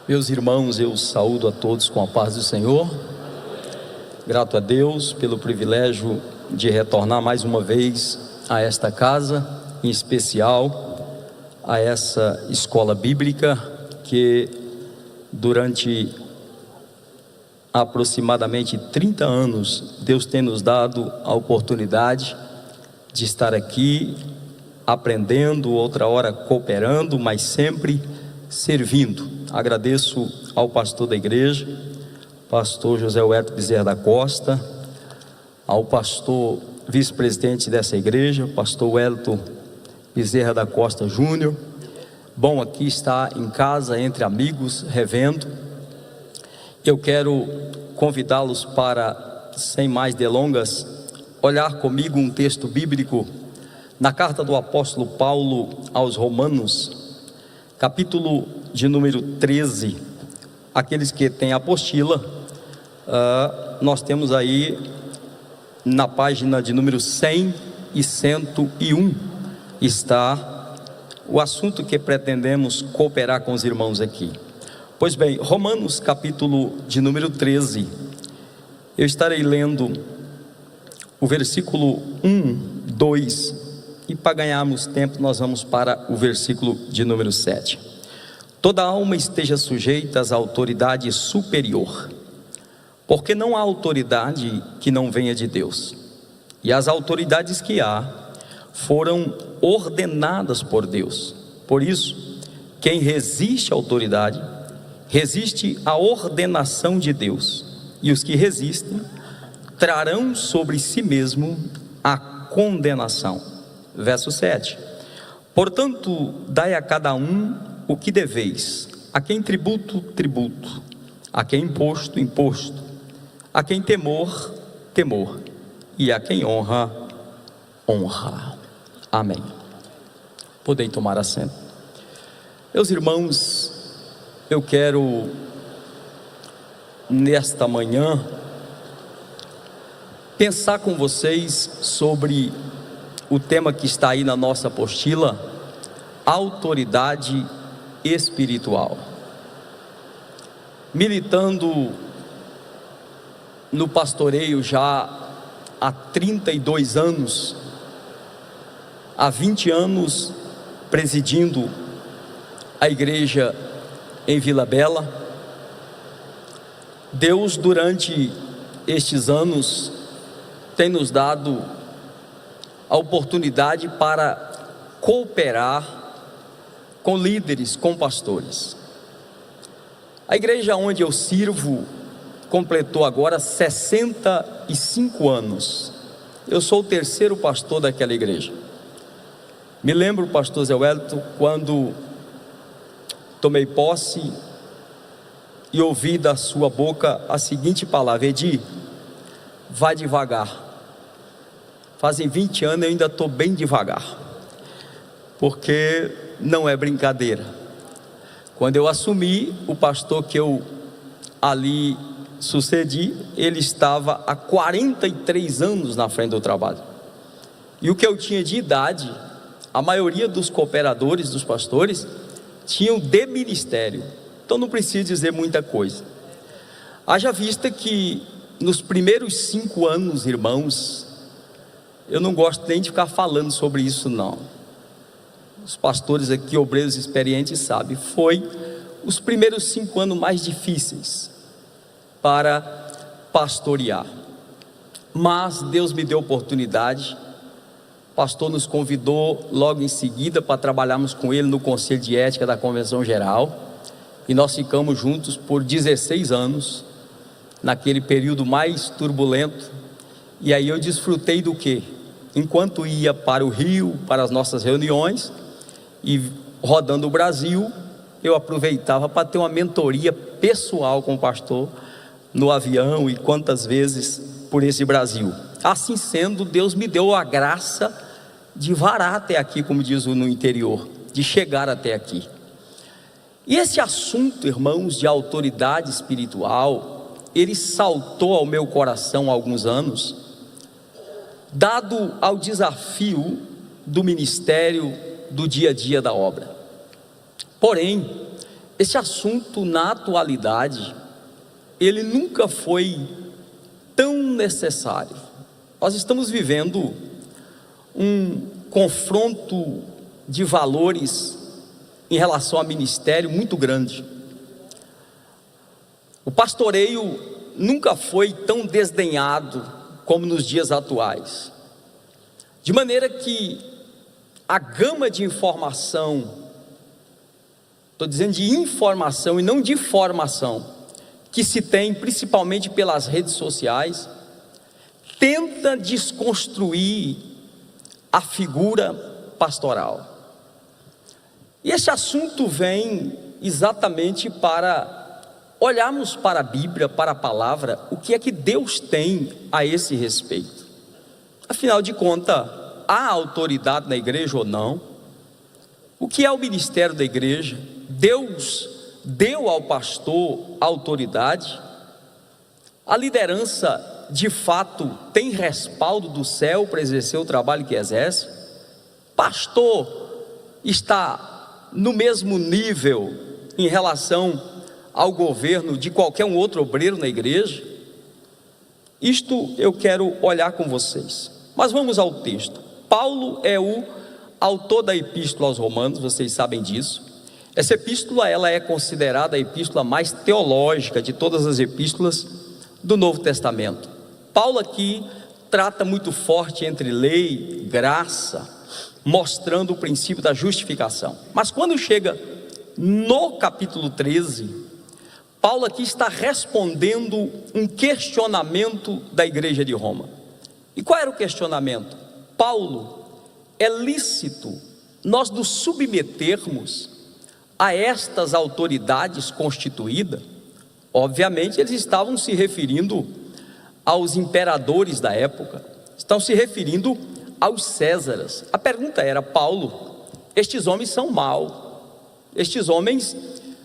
Meus irmãos, eu saúdo a todos com a paz do Senhor. Grato a Deus pelo privilégio de retornar mais uma vez a esta casa, em especial a essa escola bíblica que durante aproximadamente 30 anos Deus tem nos dado a oportunidade de estar aqui aprendendo, outra hora cooperando, mas sempre servindo. Agradeço ao pastor da igreja, pastor José Wellington Bezerra da Costa, ao pastor vice-presidente dessa igreja, pastor Wellington Bezerra da Costa Júnior. Bom aqui estar em casa, entre amigos, revendo. Eu quero convidá-los para, sem mais delongas, olhar comigo um texto bíblico na carta do apóstolo Paulo aos Romanos, capítulo de número 13. Aqueles que têm a apostila, nós temos aí na página de número 100 e 101 está o assunto que pretendemos cooperar com os irmãos aqui. Pois bem, Romanos capítulo de número 13, eu estarei lendo o versículo 1, 2, e para ganharmos tempo nós vamos para o versículo de número 7. Toda alma esteja sujeita às autoridades superior, porque não há autoridade que não venha de Deus, e as autoridades que há foram ordenadas por Deus. Por isso, quem resiste à autoridade, resiste à ordenação de Deus, e os que resistem trarão sobre si mesmo a condenação. Verso 7: portanto, dai a cada um o que deveis, a quem tributo, tributo, a quem imposto, imposto, a quem temor, temor, e a quem honra, honra. Amém. Podem tomar assento. Meus irmãos, eu quero nesta manhã pensar com vocês sobre o tema que está aí na nossa apostila: autoridade espiritual. Militando no pastoreio já há 32 anos, há 20 anos presidindo a igreja em Vila Bela, Deus durante estes anos tem nos dado a oportunidade para cooperar com líderes, com pastores. A igreja onde eu sirvo completou agora 65 anos. Eu sou o terceiro pastor daquela igreja. Me lembro, pastor Zé Wellington, quando tomei posse e ouvi da sua boca a seguinte palavra: Edi, vai devagar. Fazem 20 anos eu ainda estou bem devagar, porque não é brincadeira. Quando eu assumi, o pastor que eu ali sucedi, ele estava há 43 anos na frente do trabalho, e o que eu tinha de idade, a maioria dos cooperadores, dos pastores, tinham de ministério. Então não preciso dizer muita coisa. Haja vista que nos primeiros 5 anos, irmãos, eu não gosto nem de ficar falando sobre isso não. Os pastores aqui, obreiros experientes, sabem, foi os primeiros 5 anos mais difíceis para pastorear. Mas Deus me deu oportunidade. O pastor nos convidou logo em seguida para trabalharmos com ele no Conselho de Ética da Convenção Geral, e nós ficamos juntos por 16 anos, naquele período mais turbulento. E aí eu desfrutei do quê? Enquanto ia para o Rio, para as nossas reuniões, e rodando o Brasil, eu aproveitava para ter uma mentoria pessoal com o pastor, no avião, e quantas vezes por esse Brasil. Assim sendo, Deus me deu a graça de varar até aqui, como diz no interior, de chegar até aqui. E esse assunto, irmãos, de autoridade espiritual, ele saltou ao meu coração há alguns anos, dado ao desafio do ministério, do dia a dia da obra. Porém, esse assunto na atualidade, ele nunca foi tão necessário. Nós estamos vivendo um confronto de valores em relação ao ministério muito grande. O pastoreio nunca foi tão desdenhado como nos dias atuais, de maneira que a gama de informação, estou dizendo de informação e não de formação, que se tem principalmente pelas redes sociais, tenta desconstruir a figura pastoral. E esse assunto vem exatamente para olharmos para a Bíblia, para a palavra, o que é que Deus tem a esse respeito. Afinal de contas, há autoridade na igreja ou não? O que é o ministério da igreja? Deus deu ao pastor autoridade? A liderança de fato tem respaldo do céu para exercer o trabalho que exerce? Pastor está no mesmo nível em relação ao governo de qualquer um outro obreiro na igreja? Isto eu quero olhar com vocês, mas vamos ao texto. Paulo é o autor da epístola aos Romanos, vocês sabem disso. Essa epístola, ela é considerada a epístola mais teológica de todas as epístolas do Novo Testamento. Paulo aqui trata muito forte entre lei e graça, mostrando o princípio da justificação. Mas quando chega no capítulo 13, Paulo aqui está respondendo um questionamento da igreja de Roma. E qual era o questionamento? Paulo, é lícito nós nos submetermos a estas autoridades constituídas? Obviamente eles estavam se referindo aos imperadores da época, estão se referindo aos Césares. A pergunta era: Paulo, estes homens são maus, estes homens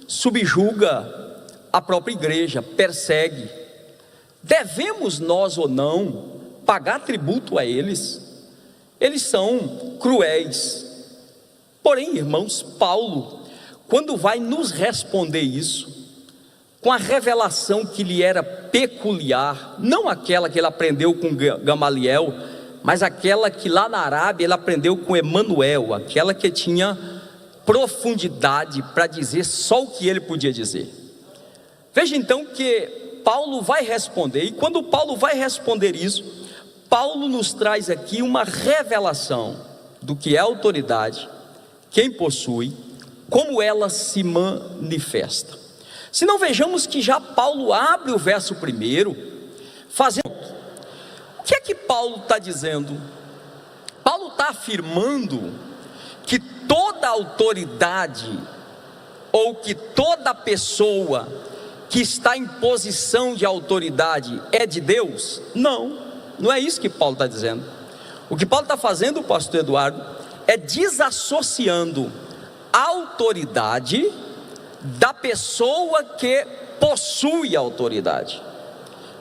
subjugam a própria igreja, perseguem, devemos nós ou não pagar tributo a eles? Eles são cruéis. Porém, irmãos, Paulo, quando vai nos responder isso, com a revelação que lhe era peculiar, não aquela que ele aprendeu com Gamaliel, mas aquela que lá na Arábia ele aprendeu com Emanuel, aquela que tinha profundidade para dizer só o que ele podia dizer. Veja então que Paulo vai responder, e quando Paulo vai responder isso, Paulo nos traz aqui uma revelação do que é autoridade, quem possui, como ela se manifesta. Se não, vejamos que já Paulo abre o verso 1, fazendo. O que é que Paulo está dizendo? Paulo está afirmando que toda autoridade, ou que toda pessoa que está em posição de autoridade é de Deus? Não é isso que Paulo está dizendo. O que Paulo está fazendo, pastor Eduardo, é desassociando a autoridade da pessoa que possui a autoridade.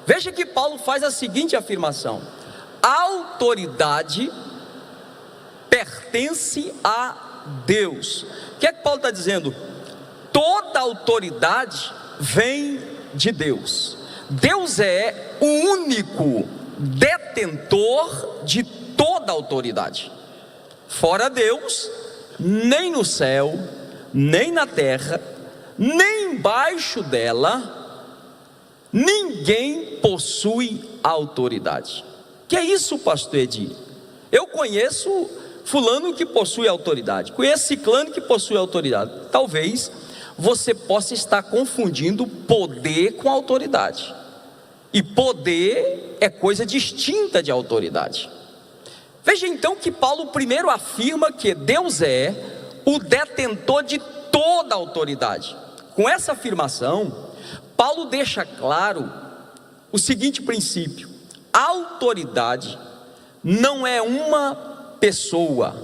Veja que Paulo faz a seguinte afirmação: a autoridade pertence a Deus. O que é que Paulo está dizendo? Toda autoridade vem de Deus. Deus é o único detentor de toda autoridade. Fora Deus, nem no céu, nem na terra, nem embaixo dela, ninguém possui autoridade. Que é isso, pastor Edi? Eu conheço fulano que possui autoridade, conheço ciclano que possui autoridade. Talvez você possa estar confundindo poder com autoridade, e poder é coisa distinta de autoridade. Veja então que Paulo primeiro afirma que Deus é o detentor de toda a autoridade. Com essa afirmação, Paulo deixa claro o seguinte princípio: a autoridade não é uma pessoa,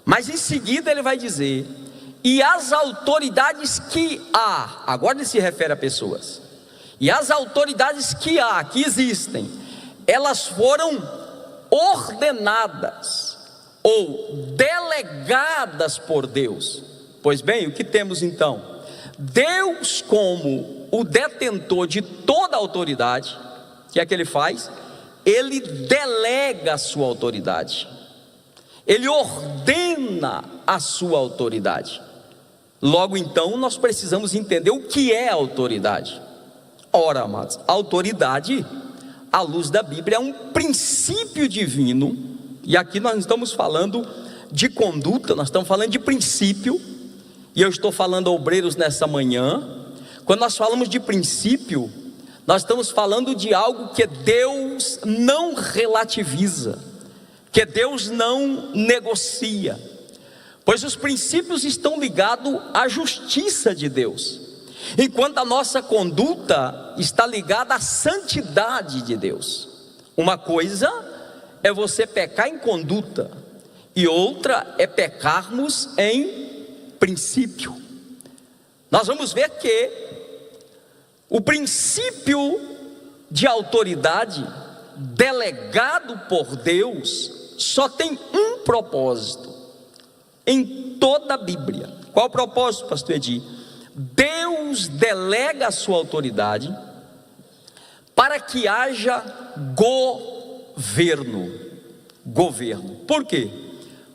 mas em seguida ele vai dizer: e as autoridades que há, agora ele se refere a pessoas, e as autoridades que há, que existem, elas foram ordenadas ou delegadas por Deus. Pois bem, o que temos então? Deus, como o detentor de toda a autoridade, o que é que ele faz? Ele delega a sua autoridade, ele ordena a sua autoridade. Logo então, nós precisamos entender o que é autoridade. Ora, amados, autoridade, à luz da Bíblia, é um princípio divino, e aqui nós não estamos falando de conduta, nós estamos falando de princípio, e eu estou falando a obreiros nessa manhã. Quando nós falamos de princípio, nós estamos falando de algo que Deus não relativiza, que Deus não negocia, pois os princípios estão ligados à justiça de Deus, enquanto a nossa conduta está ligada à santidade de Deus. Uma coisa é você pecar em conduta, e outra é pecarmos em princípio. Nós vamos ver que o princípio de autoridade delegado por Deus só tem um propósito em toda a Bíblia. Qual o propósito, pastor Edi? Deus delega a sua autoridade para que haja governo. Por quê?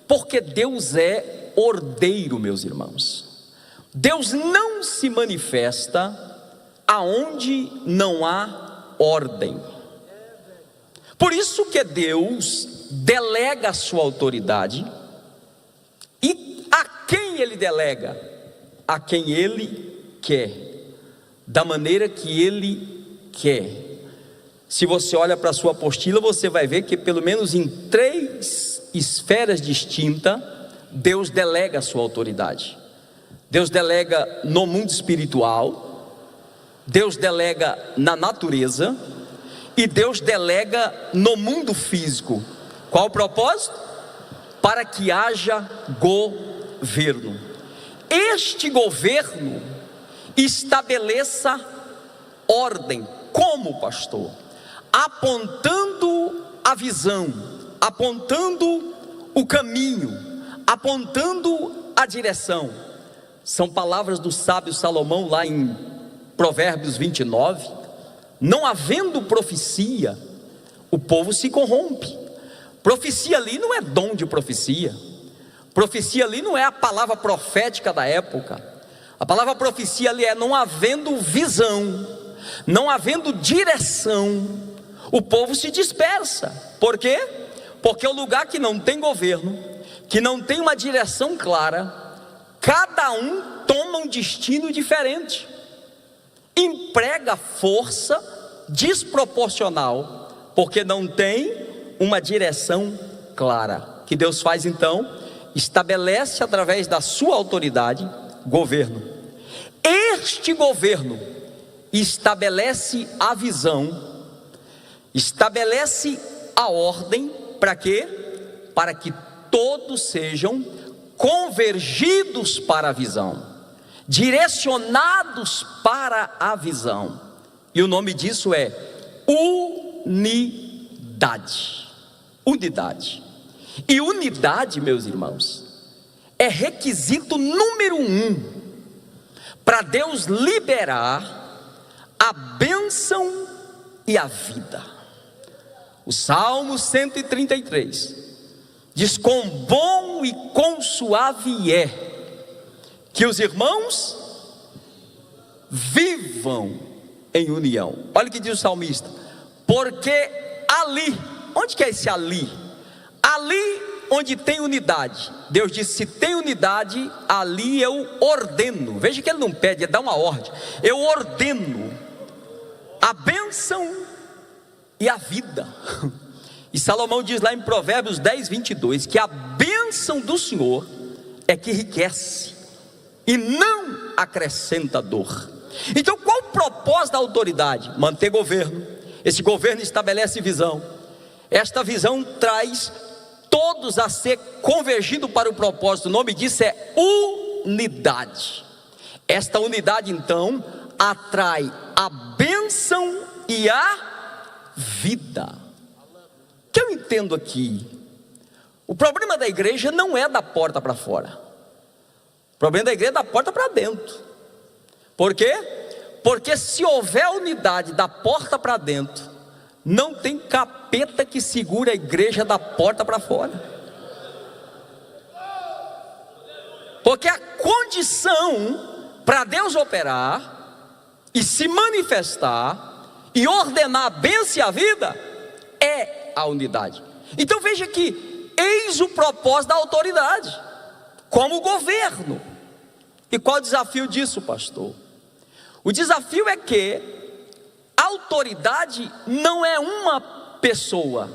Porque Deus é ordeiro, meus irmãos. Deus não se manifesta aonde não há ordem. Por isso que Deus delega a sua autoridade. E a quem ele delega? A quem ele quer, da maneira que ele quer. Se você olha para a sua apostila, você vai ver que pelo menos em 3 esferas distintas, Deus delega a sua autoridade. Deus delega no mundo espiritual, Deus delega na natureza, e Deus delega no mundo físico. Qual o propósito? Para que haja governo. Este governo estabeleça ordem. Como, pastor? Apontando a visão, apontando o caminho, apontando a direção. São palavras do sábio Salomão lá em Provérbios 29. Não havendo profecia, o povo se corrompe. Profecia ali não é dom de profecia. Profecia ali não é a palavra profética da época. A palavra profecia ali é não havendo visão, não havendo direção, o povo se dispersa. Por quê? Porque o lugar que não tem governo, que não tem uma direção clara, cada um toma um destino diferente, emprega força desproporcional, porque não tem uma direção clara. O que Deus faz então? Estabelece através da sua autoridade governo. Este governo estabelece a visão, estabelece a ordem. Para quê? Para que todos sejam convergidos para a visão, direcionados para a visão. E o nome disso é unidade. E unidade, meus irmãos, é requisito número 1 para Deus liberar a bênção e a vida. O Salmo 133 diz: quão bom e quão suave é que os irmãos vivam em união. Olha o que diz o salmista: porque ali, onde que é esse ali? Ali onde tem unidade. Deus disse: se tem unidade, ali eu ordeno. Veja que ele não pede, ele dá uma ordem. Eu ordeno a bênção e a vida. E Salomão diz lá em Provérbios 10, 22, que a bênção do Senhor é que enriquece e não acrescenta dor. Então qual o propósito da autoridade? Manter governo. Esse governo estabelece visão. Esta visão traz todos a ser convergido para o propósito. O nome disso é unidade. Esta unidade então atrai a bênção e a vida. O que eu entendo aqui? O problema da igreja não é da porta para fora. O problema da igreja é da porta para dentro. Por quê? Porque se houver unidade da porta para dentro, não tem capeta que segura a igreja da porta para fora. Porque a condição para Deus operar e se manifestar e ordenar a bênção e a vida é a unidade. Então veja que eis o propósito da autoridade como governo. E qual o desafio disso, pastor? O desafio é que a autoridade não é uma pessoa.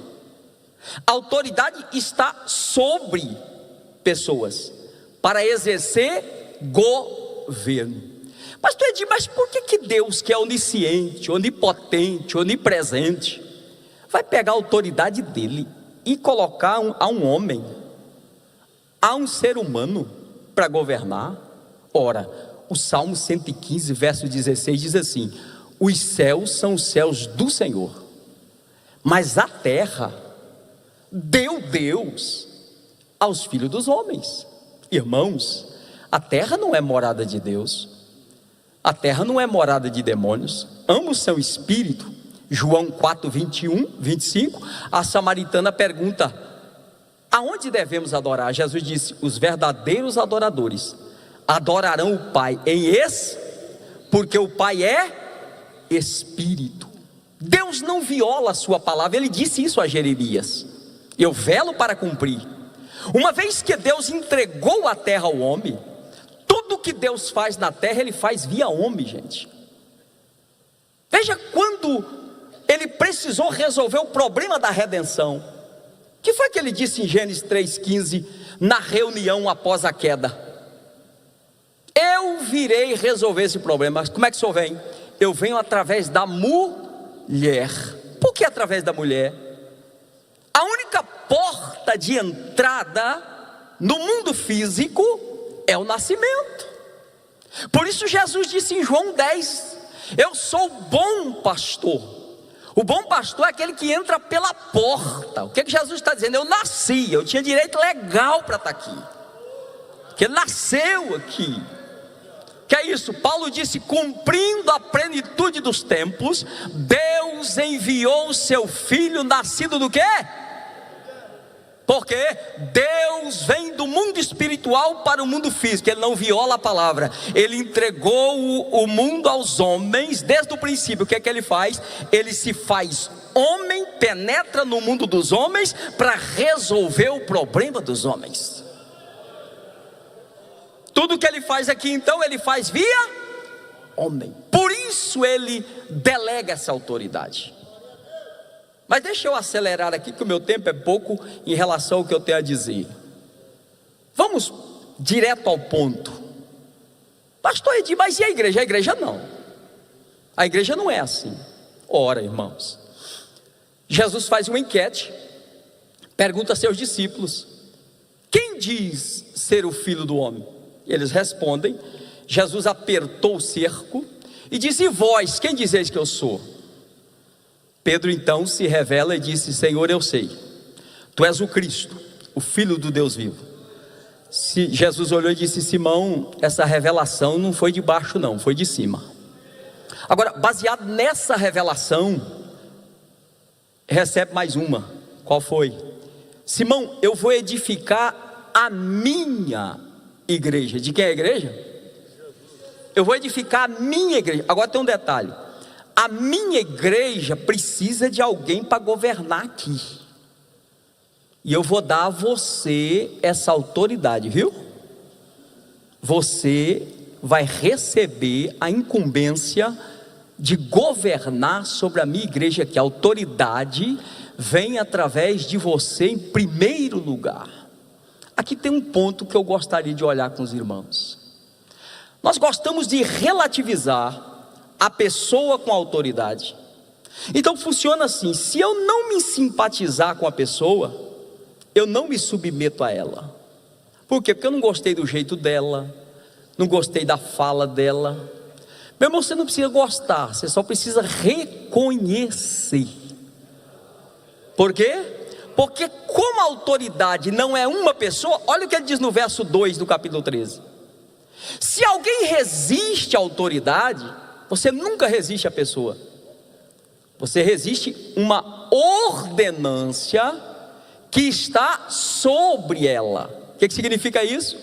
A autoridade está sobre pessoas para exercer governo. Pastor Edir, mas por que Deus, que é onisciente, onipotente, onipresente, vai pegar a autoridade dele e colocar a um homem, a um ser humano para governar? Ora, o Salmo 115, verso 16 diz assim: os céus são os céus do Senhor, mas a terra deu Deus aos filhos dos homens. Irmãos, a terra não é morada de Deus, a terra não é morada de demônios, ambos são espírito. João 4, 21, 25, a samaritana pergunta: aonde devemos adorar? Jesus disse: os verdadeiros adoradores adorarão o Pai porque o Pai é Espírito. Deus não viola a sua palavra, ele disse isso a Jeremias: eu velo para cumprir. Uma vez que Deus entregou a terra ao homem, tudo que Deus faz na terra, ele faz via homem, gente. Veja quando ele precisou resolver o problema da redenção. O que foi que ele disse em Gênesis 3,15, na reunião após a queda? Eu virei resolver esse problema. Mas como é que o senhor vem? Eu venho através da mulher. Por que através da mulher? A única porta de entrada no mundo físico é o nascimento. Por isso Jesus disse em João 10: eu sou o bom pastor. O bom pastor é aquele que entra pela porta. O que Jesus está dizendo? Eu nasci, eu tinha direito legal para estar aqui, que ele nasceu aqui. Que é isso? Paulo disse: cumprindo a plenitude dos tempos, Deus enviou o seu filho, nascido do quê? Porque Deus vem do mundo espiritual para o mundo físico. Ele não viola a palavra. Ele entregou o mundo aos homens desde o princípio. O que é que ele faz? Ele se faz homem, penetra no mundo dos homens para resolver o problema dos homens. Tudo que ele faz aqui, então, ele faz via homem. Por isso ele delega essa autoridade. Mas deixa eu acelerar aqui, que o meu tempo é pouco em relação ao que eu tenho a dizer. Vamos direto ao ponto. Pastor Edir, mas e a igreja? A igreja não. A igreja não é assim. Ora, irmãos, Jesus faz uma enquete, pergunta a seus discípulos: quem diz ser o filho do homem? Eles respondem. Jesus apertou o cerco e disse: e vós, quem dizeis que eu sou? Pedro então se revela e disse: Senhor, eu sei, tu és o Cristo, o Filho do Deus vivo. Jesus olhou e disse: Simão, essa revelação não foi de baixo não, foi de cima. Agora, baseado nessa revelação, recebe mais uma. Qual foi? Simão, eu vou edificar a minha igreja. De quem é a igreja? Eu vou edificar a minha igreja. Agora tem um detalhe: a minha igreja precisa de alguém para governar aqui, e eu vou dar a você essa autoridade, viu? Você vai receber a incumbência de governar sobre a minha igreja aqui. A autoridade vem através de você em primeiro lugar. Aqui tem um ponto que eu gostaria de olhar com os irmãos. Nós gostamos de relativizar a pessoa com a autoridade. Então funciona assim: se eu não me simpatizar com a pessoa, eu não me submeto a ela. Por quê? Porque eu não gostei do jeito dela, não gostei da fala dela. Meu irmão, você não precisa gostar, você só precisa reconhecer. Por quê? Porque como a autoridade não é uma pessoa, olha o que ele diz no verso 2 do capítulo 13: Se alguém resiste à autoridade, você nunca resiste à pessoa, você resiste uma ordenância que está sobre ela. O que significa isso?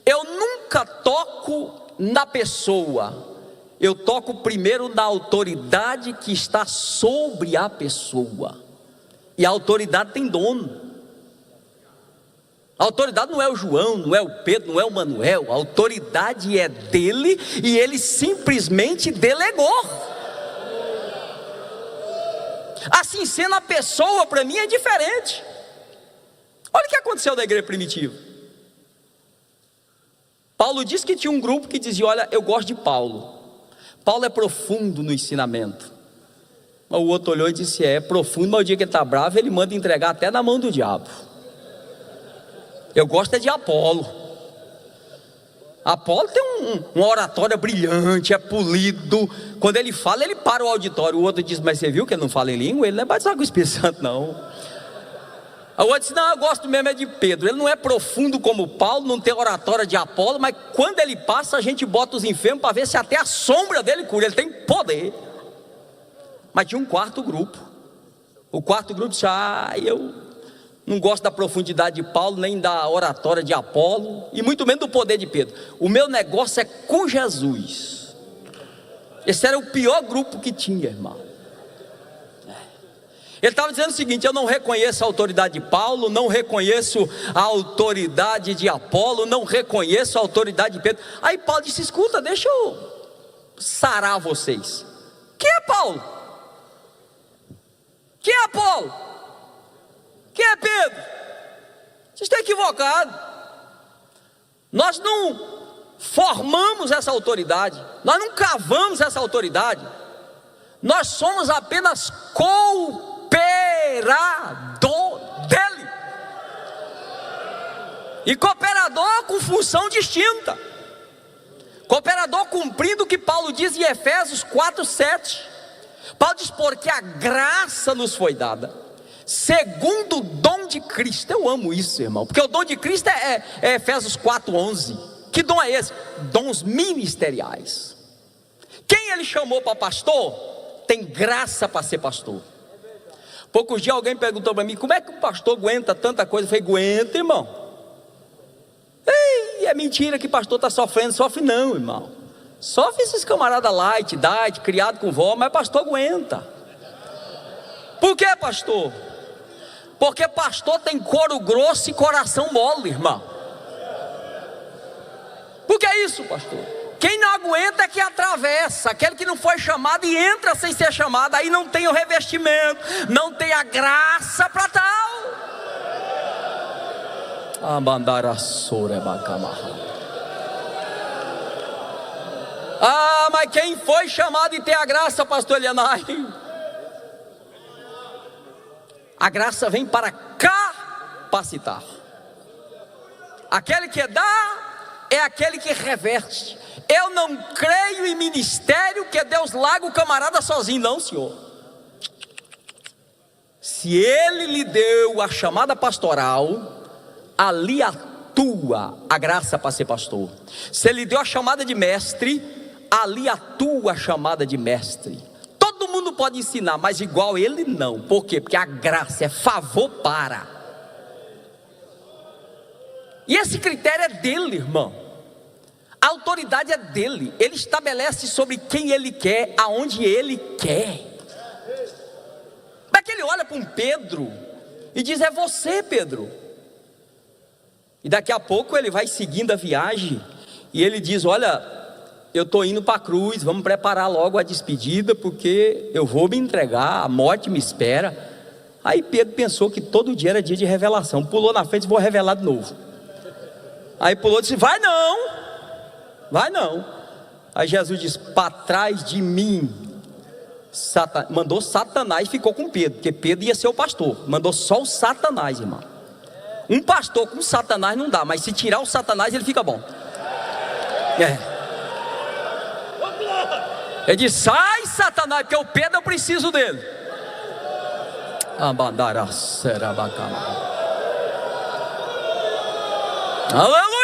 Eu nunca toco na pessoa, eu toco primeiro na autoridade que está sobre a pessoa. E a autoridade tem dono. A autoridade não é o João, não é o Pedro, não é o Manuel. A autoridade é dele e ele simplesmente delegou. Assim sendo, a pessoa para mim é diferente. Olha o que aconteceu na igreja primitiva. Paulo disse que tinha um grupo que dizia: olha, eu gosto de Paulo. Paulo é profundo no ensinamento. O outro olhou e disse: é profundo, mas o dia que ele está bravo, ele manda entregar até na mão do diabo. Eu gosto é de Apolo. Apolo tem uma oratória brilhante, é polido. Quando ele fala, ele para o auditório. O outro diz: mas você viu que ele não fala em língua? Ele não é batizado com o Espírito Santo, não. O outro disse: não, eu gosto mesmo é de Pedro. Ele não é profundo como Paulo, não tem oratória de Apolo, mas quando ele passa, a gente bota os enfermos para ver se até a sombra dele cura. Ele tem poder. Mas tinha um quarto grupo. O quarto grupo disse: eu não gosto da profundidade de Paulo, nem da oratória de Apolo, e muito menos do poder de Pedro. O meu negócio é com Jesus. Esse era o pior grupo que tinha, irmão. Ele estava dizendo o seguinte: eu não reconheço a autoridade de Paulo, não reconheço a autoridade de Apolo, não reconheço a autoridade de Pedro. Aí Paulo disse: escuta, deixa eu sarar vocês. Quem é Paulo? Quem é Apolo? Quem é Pedro? Vocês estão equivocados. Nós não formamos essa autoridade, nós não cavamos essa autoridade, nós somos apenas cooperador dele. E cooperador com função distinta. Cooperador cumprindo o que Paulo diz em Efésios 4:7. Paulo diz: porque a graça nos foi dada segundo o dom de Cristo. Eu amo isso, irmão, porque o dom de Cristo é Efésios 4:11. Que dom é esse? Dons ministeriais. Quem ele chamou para pastor, tem graça para ser pastor. Poucos dias alguém perguntou para mim: como é que o pastor aguenta tanta coisa? Eu falei: aguenta, irmão. Ei, é mentira que pastor está sofrendo. Sofre não, irmão. Sofre esses camaradas light, diet, criado com vó, mas pastor aguenta. Por que, pastor? Porque pastor tem couro grosso e coração mole, irmão. Por que isso, pastor? Quem não aguenta é que atravessa. Aquele que não foi chamado e entra sem ser chamado, aí não tem o revestimento, não tem a graça para tal. Mas quem foi chamado e tem a graça, pastor Elianai? A graça vem para capacitar. Aquele que dá é aquele que reverte. Eu não creio em ministério que Deus larga o camarada sozinho, não, senhor. Se ele lhe deu a chamada pastoral, ali atua a graça para ser pastor. Se ele lhe deu a chamada de mestre, ali atua a chamada de mestre. Todo mundo pode ensinar, mas igual ele não. Por quê? Porque a graça é favor para. E esse critério é dele, irmão. A autoridade é dele. Ele estabelece sobre quem ele quer, aonde ele quer. Mas que ele olha para um Pedro e diz: é você, Pedro. E daqui a pouco ele vai seguindo a viagem e ele diz: olha, eu estou indo para a cruz, vamos preparar logo a despedida, porque eu vou me entregar, a morte me espera. Aí Pedro pensou que todo dia era dia de revelação, pulou na frente e vou revelar de novo. Aí pulou e disse: vai não, vai não. Aí Jesus disse: para trás de mim. Mandou Satanás e ficou com Pedro, porque Pedro ia ser o pastor. Mandou só o Satanás, irmão. Um pastor com Satanás não dá, mas se tirar o Satanás ele fica bom. Ele disse: sai, Satanás, porque o Pedro eu preciso dele. Aleluia!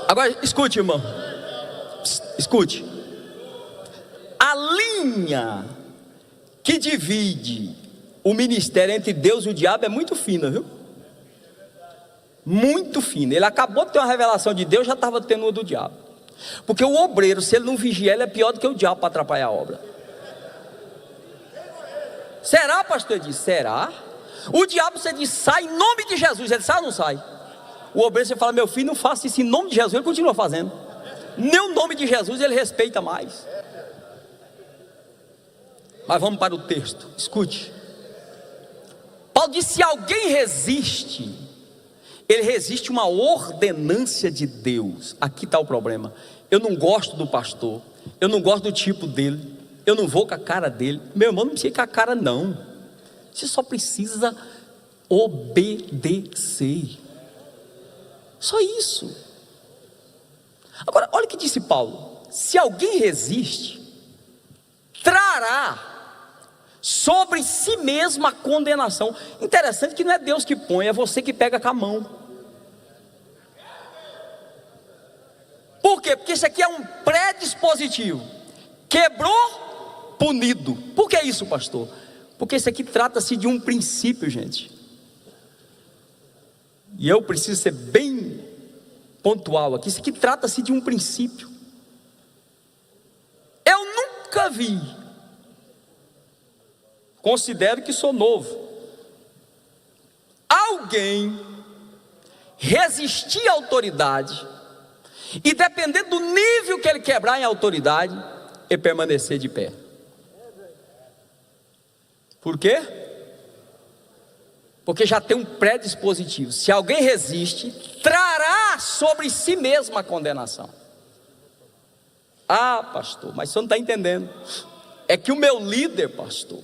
Agora escute, irmão. Escute. A linha que divide o ministério entre Deus e o diabo é muito fina, viu? Muito fina. Ele acabou de ter uma revelação de Deus, já estava tendo uma do diabo. Porque o obreiro, se ele não vigiar, ele é pior do que o diabo para atrapalhar a obra. Será, pastor? Ele diz, será? O diabo, você diz, sai em nome de Jesus. Ele sai ou não sai? O obreiro, você fala, meu filho, não faça isso em nome de Jesus. Ele continua fazendo. Nem o nome de Jesus ele respeita mais. Mas vamos para o texto. Escute. Paulo diz, se alguém resiste, ele resiste uma ordenância de Deus. Aqui está o problema. Eu não gosto do pastor, eu não gosto do tipo dele, eu não vou com a cara dele. Meu irmão, não precisa com a cara não. Você só precisa obedecer. Só isso. Agora, olha o que disse Paulo. Se alguém resiste, trará sobre si mesmo a condenação. Interessante que não é Deus que põe, é você que pega com a mão. Por quê? Porque isso aqui é um predispositivo. Quebrou, punido. Por que isso, pastor? Porque isso aqui trata-se de um princípio, gente. E eu preciso ser bem pontual aqui. Isso aqui trata-se de um princípio. Eu nunca vi, considero que sou novo, alguém resistir à autoridade e dependendo do nível que ele quebrar em autoridade, ele permanecer de pé. Por quê? Porque já tem um predispositivo. Se alguém resiste, trará sobre si mesmo a condenação. Ah, pastor, mas você não está entendendo. É que o meu líder, pastor,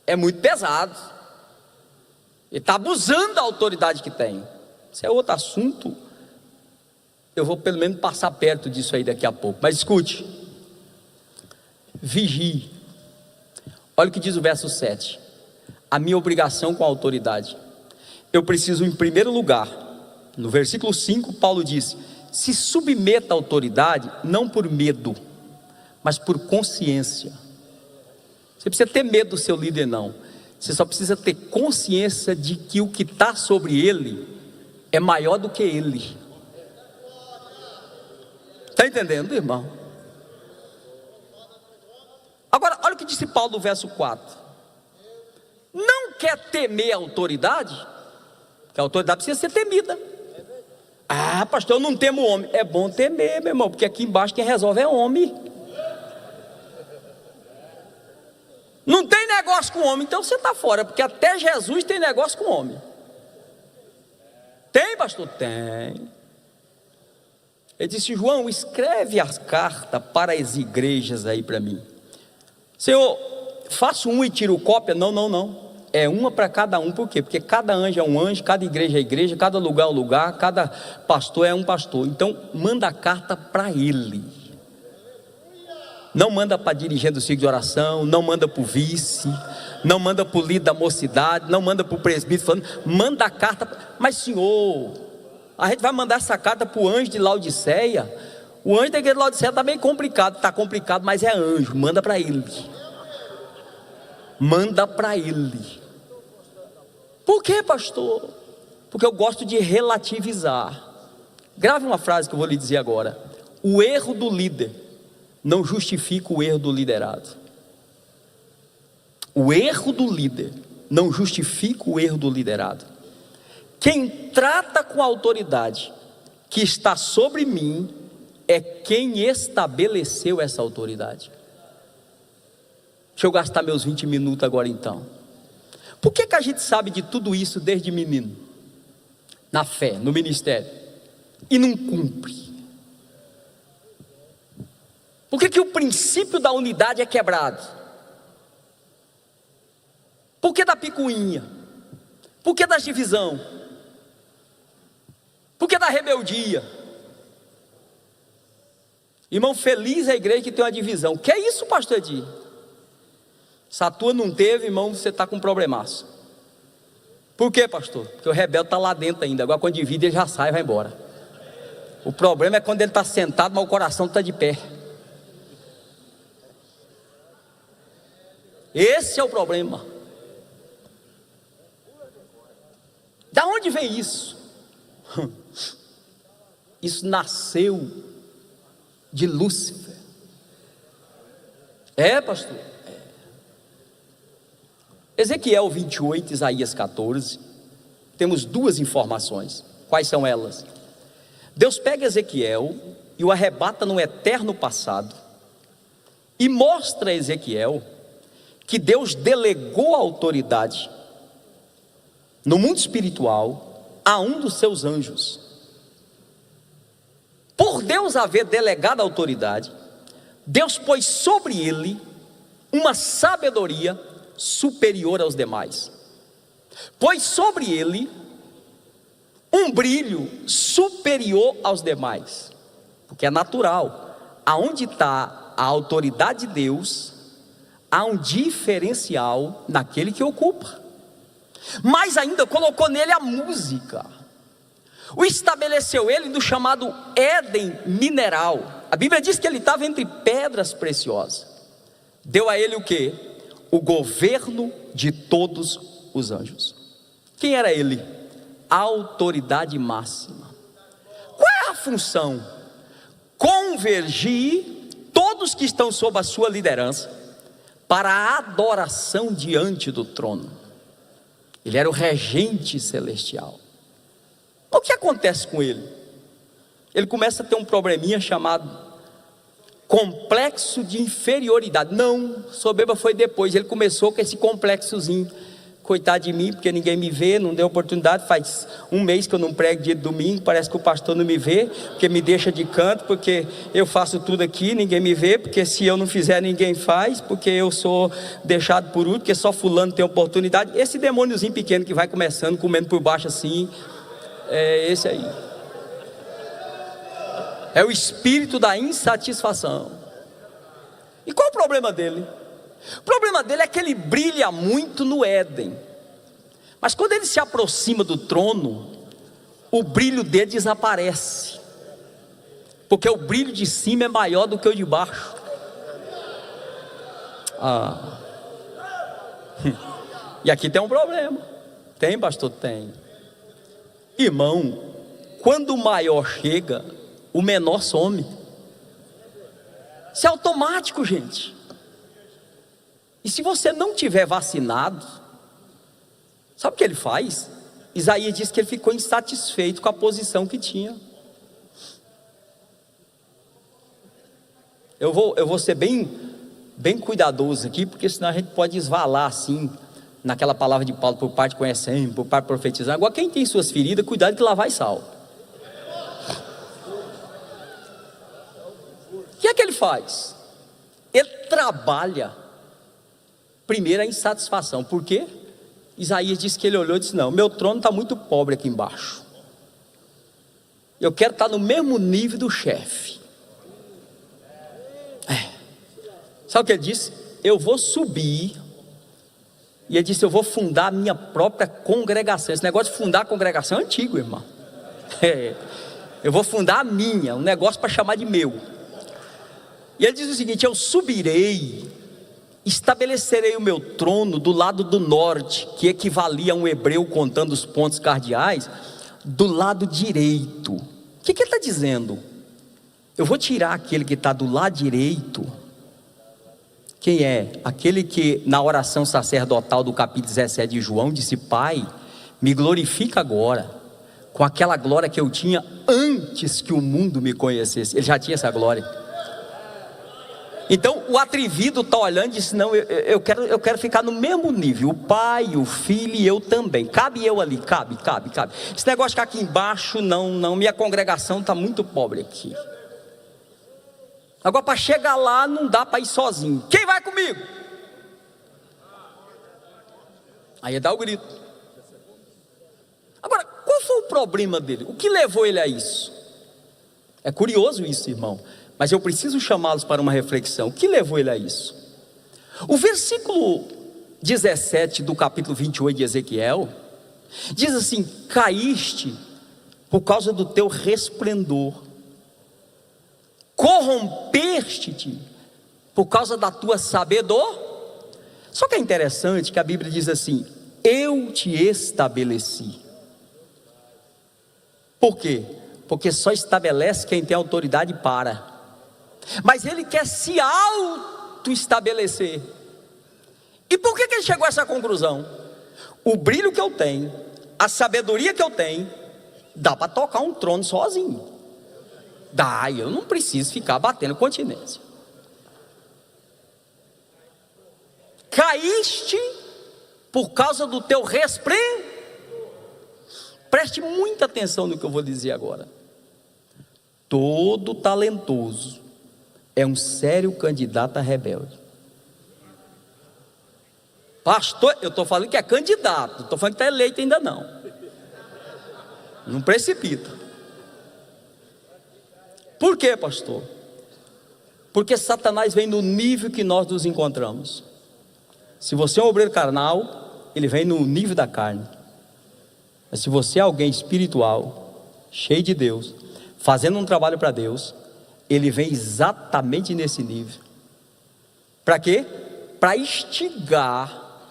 é muito pesado. Ele está abusando da autoridade que tem. Isso é outro assunto. Eu vou pelo menos passar perto disso aí daqui a pouco. Mas escute. Vigie. Olha o que diz o verso 7. A minha obrigação com a autoridade. Eu preciso, em primeiro lugar, no versículo 5, Paulo diz: se submeta à autoridade, não por medo, mas por consciência. Você precisa ter medo do seu líder, não. Você só precisa ter consciência de que o que está sobre ele é maior do que ele. Está entendendo, irmão? Agora, olha o que disse Paulo no verso 4. Não quer temer a autoridade? Porque a autoridade precisa ser temida. Ah, pastor, eu não temo homem. É bom temer, meu irmão, porque aqui embaixo quem resolve é homem. Não tem negócio com homem, então você está fora, porque até Jesus tem negócio com homem. Tem, pastor? Tem. Ele disse: João, escreve as cartas para as igrejas aí para mim. Senhor, faço um e tiro cópia? Não, não, não. É uma para cada um. Por quê? Porque cada anjo é um anjo, cada igreja é igreja, cada lugar é um lugar, cada pastor é um pastor. Então manda a carta para ele. Não manda para dirigente do ciclo de oração, não manda para o vice, não manda para o líder da mocidade, não manda para o presbítero falando, manda a carta. Mas senhor, a gente vai mandar essa carta para o anjo de Laodiceia. O anjo da igreja de Laodiceia está bem complicado. Está complicado, mas é anjo, manda para ele. Manda para ele. Por quê, pastor? Porque eu gosto de relativizar. Grave uma frase que eu vou lhe dizer agora. O erro do líder não justifica o erro do liderado. O erro do líder não justifica o erro do liderado. Quem trata com a autoridade que está sobre mim é quem estabeleceu essa autoridade. Deixa eu gastar meus 20 minutos agora então. Por que a gente sabe de tudo isso desde menino? Na fé, no ministério. E não cumpre. Por que o princípio da unidade é quebrado? Por que da picuinha? Por que da divisão? Por que da rebeldia? Irmão, feliz é a igreja que tem uma divisão. Que é isso, pastor Edir? Se a tua não teve, irmão, você está com um problemaço. Por quê, pastor? Porque o rebelde está lá dentro ainda. Agora quando divide ele já sai e vai embora. O problema é quando ele está sentado, mas o coração está de pé. Esse é o problema. Da onde vem isso? Isso nasceu de Lúcifer. Pastor? Ezequiel 28, Isaías 14. Temos duas informações. Quais são elas? Deus pega Ezequiel e o arrebata no eterno passado e mostra a Ezequiel que Deus delegou a autoridade no mundo espiritual a um dos seus anjos. Por Deus haver delegado a autoridade, Deus pôs sobre ele uma sabedoria superior aos demais. Pôs sobre ele um brilho superior aos demais. Porque é natural. Aonde está a autoridade de Deus, há um diferencial naquele que ocupa. Mais ainda, colocou nele a música. O estabeleceu ele no chamado Éden mineral. A Bíblia diz que ele estava entre pedras preciosas. Deu a ele o quê? O governo de todos os anjos. Quem era ele? A autoridade máxima. Qual é a função? Convergir todos que estão sob a sua liderança para a adoração diante do trono. Ele era o regente celestial. O que acontece com ele? Ele começa a ter um probleminha chamado complexo de inferioridade. Não, soberba foi depois. Ele começou com esse complexozinho. Coitado de mim, porque ninguém me vê, não deu oportunidade. Faz um mês que eu não prego dia de domingo, parece que o pastor não me vê, porque me deixa de canto, porque eu faço tudo aqui, ninguém me vê, porque se eu não fizer ninguém faz, porque eu sou deixado por último, porque só fulano tem oportunidade. Esse demôniozinho pequeno que vai começando, comendo por baixo assim, é esse aí. É o espírito da insatisfação. E qual o problema dele? O problema dele é que ele brilha muito no Éden, mas quando ele se aproxima do trono, o brilho dele desaparece, porque o brilho de cima é maior do que o de baixo. E aqui tem um problema. Tem, pastor? Tem. Irmão, quando o maior chega, o menor some. Isso é automático, gente. E se você não tiver vacinado, sabe o que ele faz? Isaías diz que ele ficou insatisfeito com a posição que tinha. Eu vou ser bem cuidadoso aqui, porque senão a gente pode esvalar assim, naquela palavra de Paulo, por parte conhecendo, por parte profetizando. Agora quem tem suas feridas, cuidado que lá vai sal. O que é que ele faz? Ele trabalha primeiro a insatisfação. Por quê? Isaías disse que ele olhou e disse: não, meu trono está muito pobre aqui embaixo, eu quero estar no mesmo nível do chefe. Sabe o que ele disse? Eu vou subir. E ele disse: eu vou fundar a minha própria congregação. Esse negócio de fundar a congregação é antigo, irmão. Eu vou fundar a minha, um negócio para chamar de meu. E ele diz o seguinte: eu subirei, estabelecerei o meu trono do lado do norte, que equivalia a um hebreu contando os pontos cardeais, do lado direito. O que ele está dizendo? Eu vou tirar aquele que está do lado direito. Quem é? Aquele que na oração sacerdotal do capítulo 17 de João disse: Pai, me glorifica agora, com aquela glória que eu tinha antes que o mundo me conhecesse. Ele já tinha essa glória. Então o atrevido está olhando e disse: não, eu quero ficar no mesmo nível, o pai, o filho e eu também, cabe eu ali, cabe, esse negócio de ficar aqui embaixo, não, minha congregação está muito pobre aqui. Agora para chegar lá não dá para ir sozinho, quem vai comigo? Aí ele dá o grito. Agora, qual foi o problema dele? O que levou ele a isso? É curioso isso, irmão, mas eu preciso chamá-los para uma reflexão. O que levou ele a isso? O versículo 17 do capítulo 28 de Ezequiel diz assim: caíste por causa do teu resplendor. corrompeste-te por causa da tua sabedoria. Só que é interessante que a Bíblia diz assim: eu te estabeleci. Por quê? Porque só estabelece quem tem autoridade para. Mas ele quer se auto-estabelecer. E por que ele chegou a essa conclusão? O brilho que eu tenho, a sabedoria que eu tenho, dá para tocar um trono sozinho. Dá, eu não preciso ficar batendo continência. Caíste por causa do teu Preste muita atenção no que eu vou dizer agora. Todo talentoso é um sério candidato a rebelde. Pastor, eu estou falando que é candidato, não estou falando que está eleito ainda não. Não precipita. Por quê, pastor? Porque Satanás vem no nível que nós nos encontramos. Se você é um obreiro carnal, ele vem no nível da carne. Mas se você é alguém espiritual, cheio de Deus, fazendo um trabalho para Deus, ele vem exatamente nesse nível. Para quê? Para instigar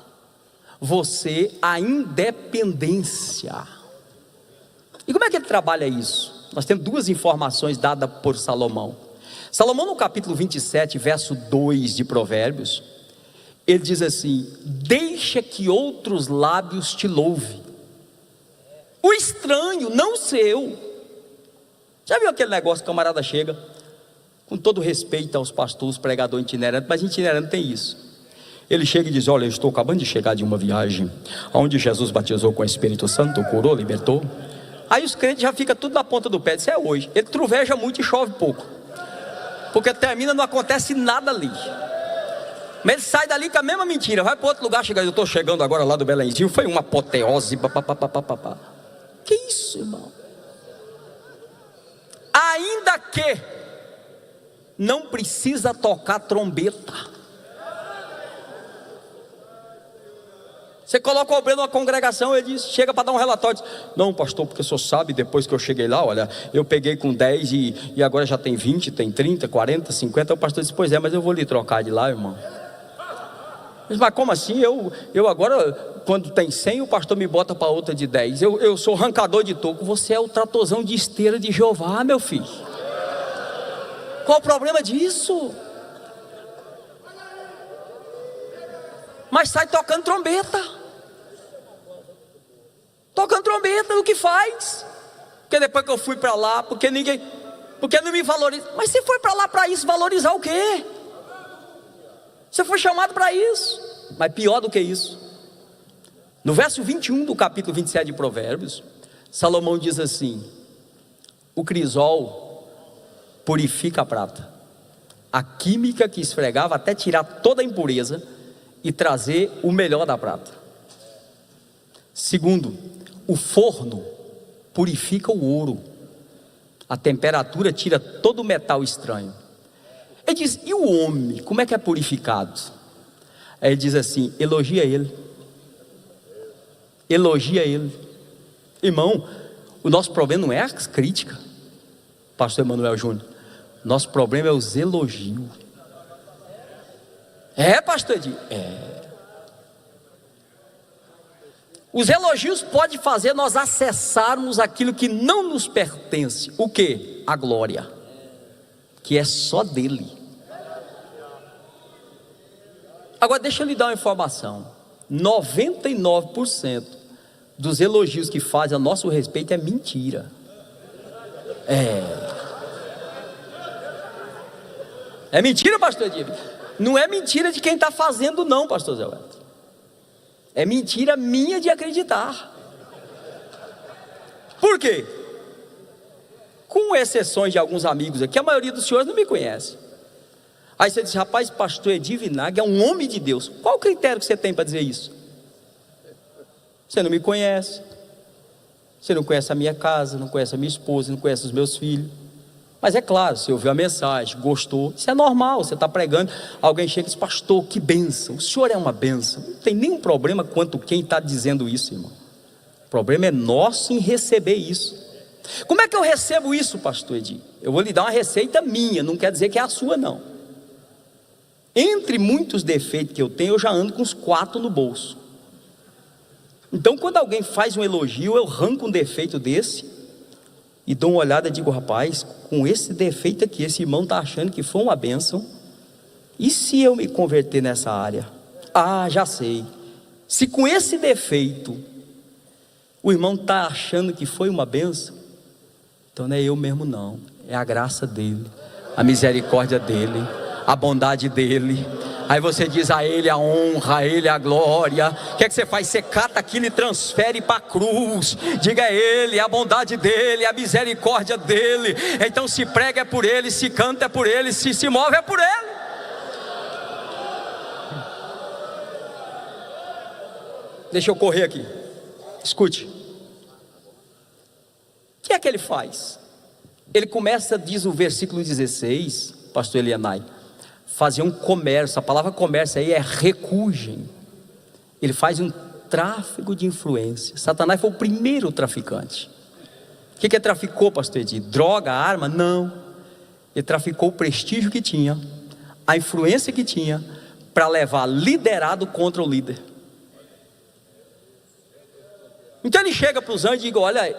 você à independência. E como é que ele trabalha isso? Nós temos duas informações dadas por Salomão. Salomão, no capítulo 27, verso 2 de Provérbios, ele diz assim: deixa que outros lábios te louvem, o estranho, não o seu. Já viu aquele negócio, o camarada chega, com todo respeito aos pastores, pregador itinerante, mas itinerante tem isso. Ele chega e diz: olha, eu estou acabando de chegar de uma viagem, onde Jesus batizou com o Espírito Santo, curou, libertou. Aí os crentes já ficam tudo na ponta do pé, isso é hoje. Ele troveja muito e chove pouco, porque termina, não acontece nada ali. Mas ele sai dali com a mesma mentira, vai para outro lugar, chega, eu estou chegando agora lá do Belenzinho, foi uma apoteose, papapá. Que isso, irmão? Ainda que não precisa tocar trombeta. Você coloca o obreiro numa congregação, ele diz, chega para dar um relatório, diz: não, pastor, porque o senhor sabe, depois que eu cheguei lá, olha, eu peguei com 10 e agora já tem 20, tem 30, 40, 50. O pastor diz: pois é, mas eu vou lhe trocar de lá, irmão. Mas como assim? Eu agora, quando tem 100, o pastor me bota para outra de 10. Eu sou arrancador de toco. Você é o tratorzão de esteira de Jeová, meu filho. Qual o problema disso? Mas sai tocando trombeta. Tocando trombeta, o que faz? Porque depois que eu fui para lá, porque não me valoriza. Mas você foi para lá para isso, valorizar o quê? Você foi chamado para isso. Mas pior do que isso, no verso 21 do capítulo 27 de Provérbios, Salomão diz assim: o crisol purifica a prata, a química que esfregava até tirar toda a impureza e trazer o melhor da prata. Segundo, o forno purifica o ouro, a temperatura tira todo o metal estranho. Ele diz: e o homem, como é que é purificado? Aí ele diz assim: elogia ele. Elogia ele. Irmão, o nosso problema não é as críticas, pastor Emanuel Júnior. Nosso problema é os elogios. É, pastor Edinho? É. Os elogios podem fazer nós acessarmos aquilo que não nos pertence. O que? A glória, que é só dele. Agora deixa eu lhe dar uma informação: 99% dos elogios que fazem a nosso respeito é mentira. É mentira, pastor Edinho? Não é mentira de quem está fazendo não, pastor Zé Weto. É mentira minha de acreditar. Por quê? Com exceções de alguns amigos aqui, a maioria dos senhores não me conhece. Aí você diz: rapaz, pastor Edir Vinagre é um homem de Deus. Qual o critério que você tem para dizer isso? Você não me conhece, você não conhece a minha casa, não conhece a minha esposa, não conhece os meus filhos. Mas é claro, você ouviu a mensagem, gostou, isso é normal. Você está pregando, alguém chega e diz: pastor, que bênção, o senhor é uma bênção. Não tem nenhum problema quanto quem está dizendo isso, irmão. O problema é nosso em receber isso. Como é que eu recebo isso, pastor Edi? Eu vou lhe dar uma receita minha, não quer dizer que é a sua não. Entre muitos defeitos que eu tenho, eu já ando com uns 4 no bolso. Então quando alguém faz um elogio, eu arranco um defeito desse e dou uma olhada e digo: rapaz, com esse defeito aqui, esse irmão está achando que foi uma bênção. E se eu me converter nessa área? Ah, já sei. Se com esse defeito o irmão está achando que foi uma bênção, então não é eu mesmo não, é a graça dele, a misericórdia dele, a bondade dele. Aí você diz: a ele a honra, a ele a glória. O que é que você faz? Você cata aquilo e transfere para a cruz. Diga: a ele, a bondade dele, a misericórdia dele. Então se prega é por ele, se canta é por ele, se move é por ele. Deixa eu correr aqui, escute. O que é que ele faz? Ele começa, diz o versículo 16, pastor Elianai, fazer um comércio. A palavra comércio aí é recugem. Ele faz um tráfico de influência. Satanás foi o primeiro traficante. O que ele traficou, pastor Edi? Droga, arma? Não. Ele traficou o prestígio que tinha, a influência que tinha, para levar liderado contra o líder. Então ele chega para os anjos e diz: olha,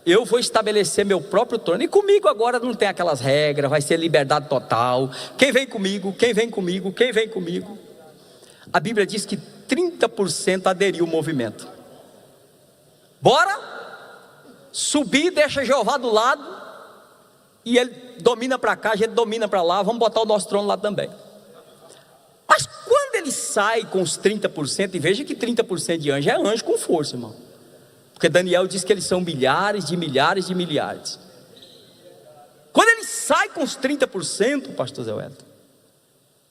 eu vou estabelecer meu próprio trono, e comigo agora não tem aquelas regras, vai ser liberdade total. Quem vem comigo, quem vem comigo, quem vem comigo. A Bíblia diz que 30% aderiu ao movimento. Bora subir, deixa Jeová do lado, e ele domina para cá, a gente domina para lá, vamos botar o nosso trono lá também. Mas quando ele sai com os 30%, e veja que 30% de anjo é anjo com força, irmão, porque Daniel diz que eles são milhares de milhares de milhares. Quando ele sai com os 30%, pastor Zé Wellington,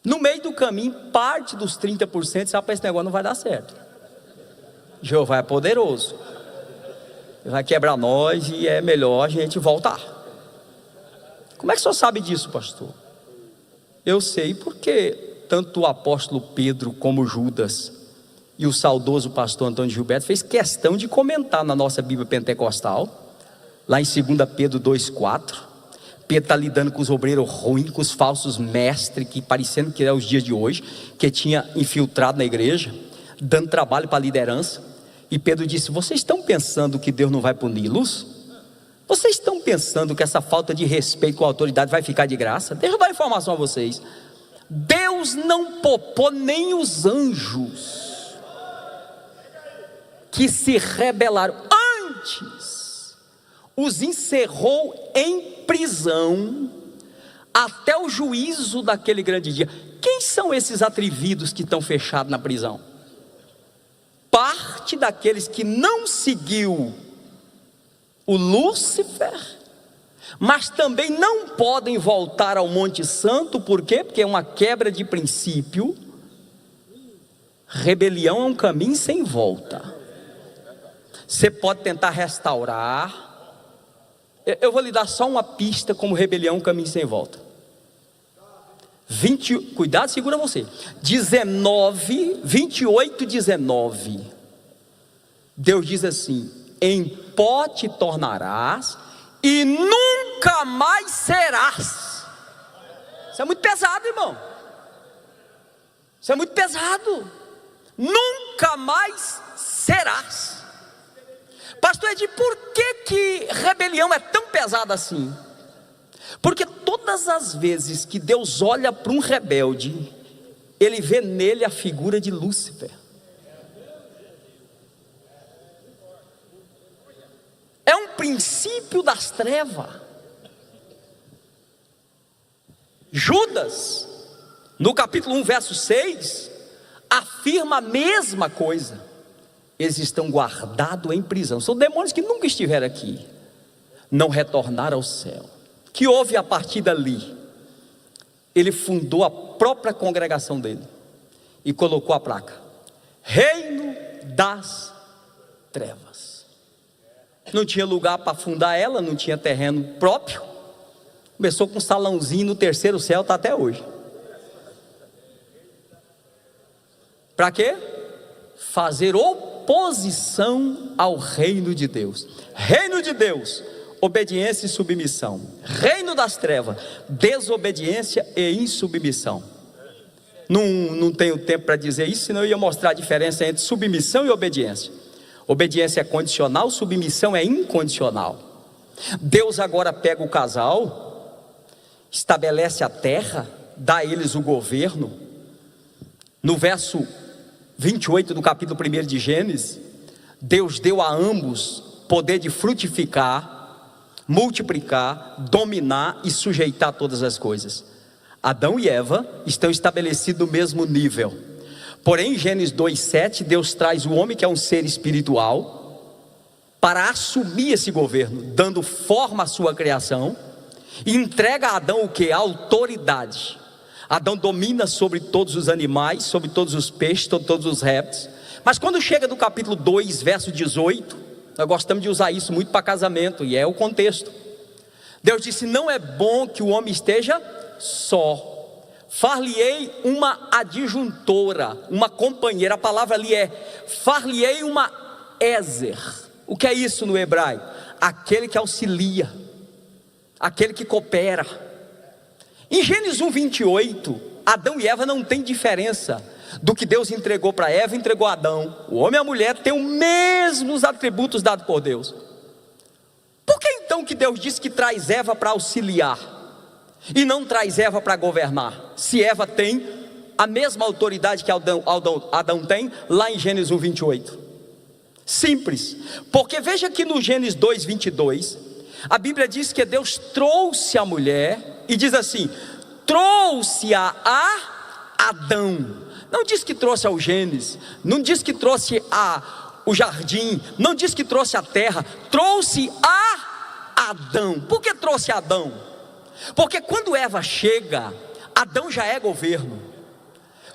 no meio do caminho, parte dos 30%, sabe, esse negócio não vai dar certo. Jeová é poderoso, ele vai quebrar nós e é melhor a gente voltar. Como é que o senhor sabe disso, pastor? Eu sei porque tanto o apóstolo Pedro como Judas e o saudoso pastor Antônio Gilberto fez questão de comentar na nossa Bíblia Pentecostal, lá em 2 Pedro 2,4. Pedro está lidando com os obreiros ruins, com os falsos mestres, que parecendo que é os dias de hoje, que tinha infiltrado na igreja, dando trabalho para a liderança. E Pedro disse: vocês estão pensando que Deus não vai puni-los? Vocês estão pensando que essa falta de respeito com a autoridade vai ficar de graça? Deixa eu dar uma informação a vocês: Deus não poupou nem os anjos que se rebelaram, antes os encerrou em prisão até o juízo daquele grande dia. Quem são esses atrevidos que estão fechados na prisão? Parte daqueles que não seguiu o Lúcifer, mas também não podem voltar ao Monte Santo. Por quê? Porque é uma quebra de princípio. Rebelião é um caminho sem volta. Você pode tentar restaurar. Eu vou lhe dar só uma pista como rebelião, um caminho sem volta. Cuidado, segura você. 28, 19. Deus diz assim: em pó te tornarás e nunca mais serás. Isso é muito pesado, irmão. Isso é muito pesado. Nunca mais serás. Pastor Edi, por que rebelião é tão pesada assim? Porque todas as vezes que Deus olha para um rebelde, Ele vê nele a figura de Lúcifer. É um princípio das trevas. Judas, no capítulo 1, verso 6, afirma a mesma coisa. Eles estão guardados em prisão. São demônios que nunca estiveram aqui, não retornaram ao céu. Que houve a partir dali? Ele fundou a própria congregação dele e colocou a placa: Reino das Trevas. Não tinha lugar para fundar ela, não tinha terreno próprio. Começou com um salãozinho no terceiro céu, está até hoje. Para quê? Fazer oposição ao reino de Deus. Reino de Deus, obediência e submissão. Reino das trevas, desobediência e insubmissão. Não tenho tempo para dizer isso, senão eu ia mostrar a diferença entre submissão e obediência. Obediência é condicional, submissão é incondicional. Deus agora pega o casal, estabelece a terra, dá a eles o governo. No verso 28 do capítulo 1 de Gênesis, Deus deu a ambos poder de frutificar, multiplicar, dominar e sujeitar todas as coisas. Adão e Eva estão estabelecidos no mesmo nível. Porém, em Gênesis 2:7, Deus traz o homem, que é um ser espiritual, para assumir esse governo, dando forma à sua criação, e entrega a Adão o que? A autoridade. Adão domina sobre todos os animais, sobre todos os peixes, sobre todos os répteis. Mas quando chega no capítulo 2, verso 18, nós gostamos de usar isso muito para casamento, e é o contexto. Deus disse: não é bom que o homem esteja só, far-lhe-ei uma adjuntora, uma companheira. A palavra ali é far-lhe-ei uma ézer. O que é isso no hebraico? Aquele que auxilia, aquele que coopera. Em Gênesis 1:28, Adão e Eva não tem diferença do que Deus entregou para Eva, entregou a Adão. O homem e a mulher têm os mesmos atributos dados por Deus. Por que então que Deus disse que traz Eva para auxiliar e não traz Eva para governar, se Eva tem a mesma autoridade que Adão tem lá em Gênesis 1:28? Simples, porque veja que no Gênesis 2:22, a Bíblia diz que Deus trouxe a mulher, e diz assim: trouxe-a a Adão. Não diz que trouxe ao Gênesis, não diz que trouxe o jardim, não diz que trouxe a terra, trouxe a Adão. Por que trouxe Adão? Porque quando Eva chega, Adão já é governo.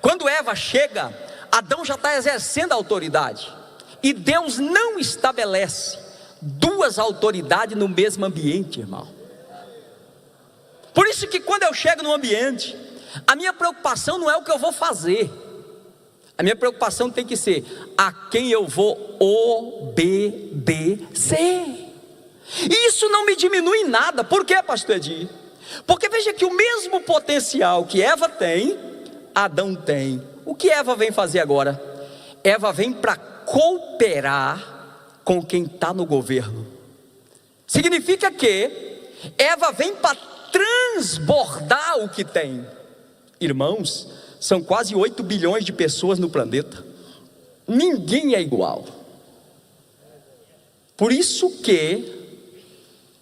Quando Eva chega, Adão já está exercendo a autoridade. E Deus não estabelece duas autoridades no mesmo ambiente, irmão. Por isso que quando eu chego no ambiente, a minha preocupação não é o que eu vou fazer. A minha preocupação tem que ser a quem eu vou obedecer. E isso não me diminui em nada. Por quê, pastor Edir? Porque veja que o mesmo potencial que Eva tem, Adão tem. O que Eva vem fazer agora? Eva vem para cooperar com quem está no governo. Significa que Eva vem para transbordar o que tem. Irmãos, são quase 8 bilhões de pessoas no planeta. Ninguém é igual. Por isso que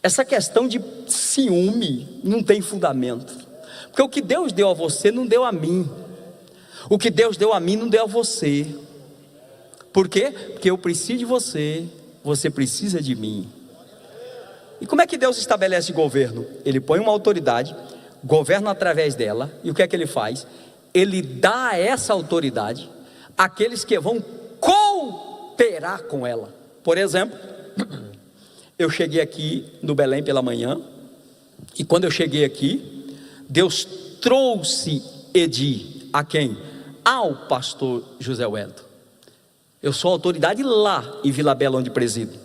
essa questão de ciúme não tem fundamento. Porque o que Deus deu a você não deu a mim. O que Deus deu a mim não deu a você. Por quê? Porque eu preciso de você, você precisa de mim. E como é que Deus estabelece governo? Ele põe uma autoridade, governa através dela. E o que é que ele faz? Ele dá a essa autoridade àqueles que vão cooperar com ela. Por exemplo, eu cheguei aqui no Belém pela manhã, e quando eu cheguei aqui, Deus trouxe Edi a quem? Ao pastor José Wellington. Eu sou autoridade lá em Vila Bela, onde presido.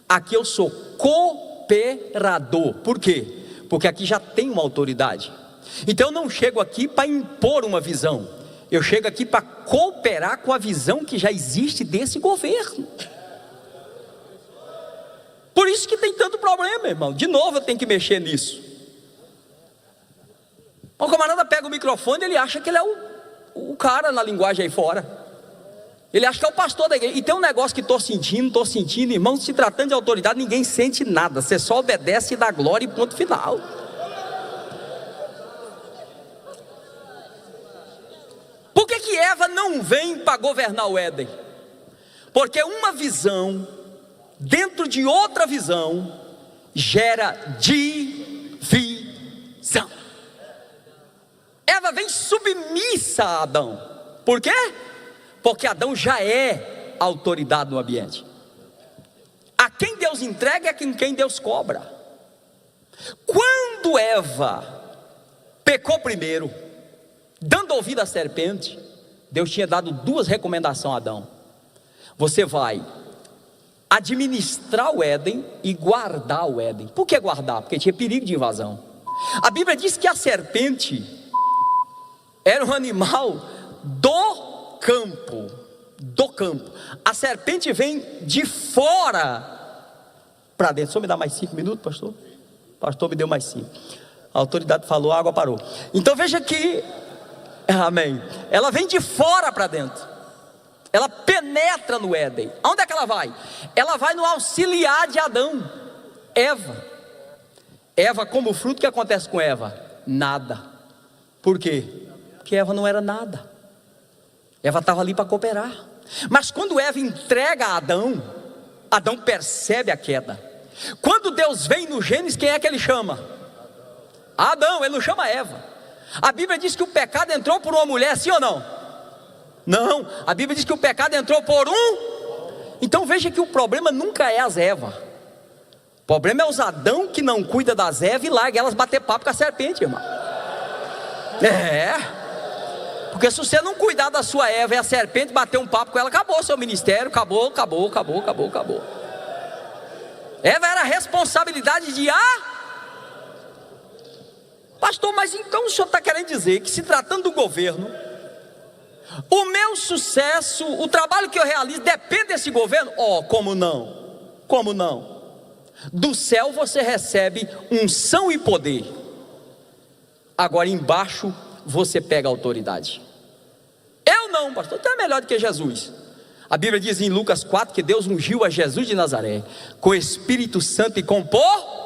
Aqui eu sou cooperador. Por quê? Porque aqui já tem uma autoridade. Então eu não chego aqui para impor uma visão, eu chego aqui para cooperar com a visão que já existe desse governo. Por isso que tem tanto problema, irmão. De novo eu tenho que mexer nisso. O camarada pega o microfone, ele acha que ele é o cara na linguagem aí fora. Ele acha que é o pastor da igreja. E tem um negócio que estou sentindo, irmão. Se tratando de autoridade, ninguém sente nada. Você só obedece e dá glória e ponto final. Por que Eva não vem para governar o Éden? Porque uma visão dentro de outra visão gera divisão. Eva vem submissa a Adão. Por quê? Porque Adão já é autoridade no ambiente. A quem Deus entrega é quem Deus cobra. Quando Eva pecou primeiro, dando ouvido à serpente, Deus tinha dado duas recomendações a Adão: você vai administrar o Éden e guardar o Éden. Por que guardar? Porque tinha perigo de invasão. A Bíblia diz que a serpente era um animal do campo. Do campo. A serpente vem de fora para dentro. Só me dá mais 5 minutos, pastor? Pastor me deu mais 5. A autoridade falou, a água parou. Então veja que, amém, ela vem de fora para dentro. Ela penetra no Éden. Onde é que ela vai? Ela vai no auxiliar de Adão, Eva. Eva, como o fruto, que acontece com Eva? Nada. Por quê? Porque Eva não era nada. Eva estava ali para cooperar. Mas quando Eva entrega a Adão, Adão percebe a queda. Quando Deus vem no Gênesis, quem é que ele chama? Adão, ele não chama Eva. A Bíblia diz que o pecado entrou por uma mulher, sim ou não? Não, a Bíblia diz que o pecado entrou por um. Então veja que o problema nunca é as Eva. O problema é os Adão que não cuida das Eva e larga elas bater papo com a serpente, irmão. Porque se você não cuidar da sua Eva e a serpente bater um papo com ela, acabou o seu ministério, acabou. Eva era a responsabilidade de pastor, mas então o senhor está querendo dizer que, se tratando do governo, o meu sucesso, o trabalho que eu realizo depende desse governo? Como não? Como não? Do céu você recebe unção e poder. Agora embaixo você pega a autoridade. Eu não, pastor, então é melhor do que Jesus. A Bíblia diz em Lucas 4 que Deus ungiu a Jesus de Nazaré com o Espírito Santo e com poder.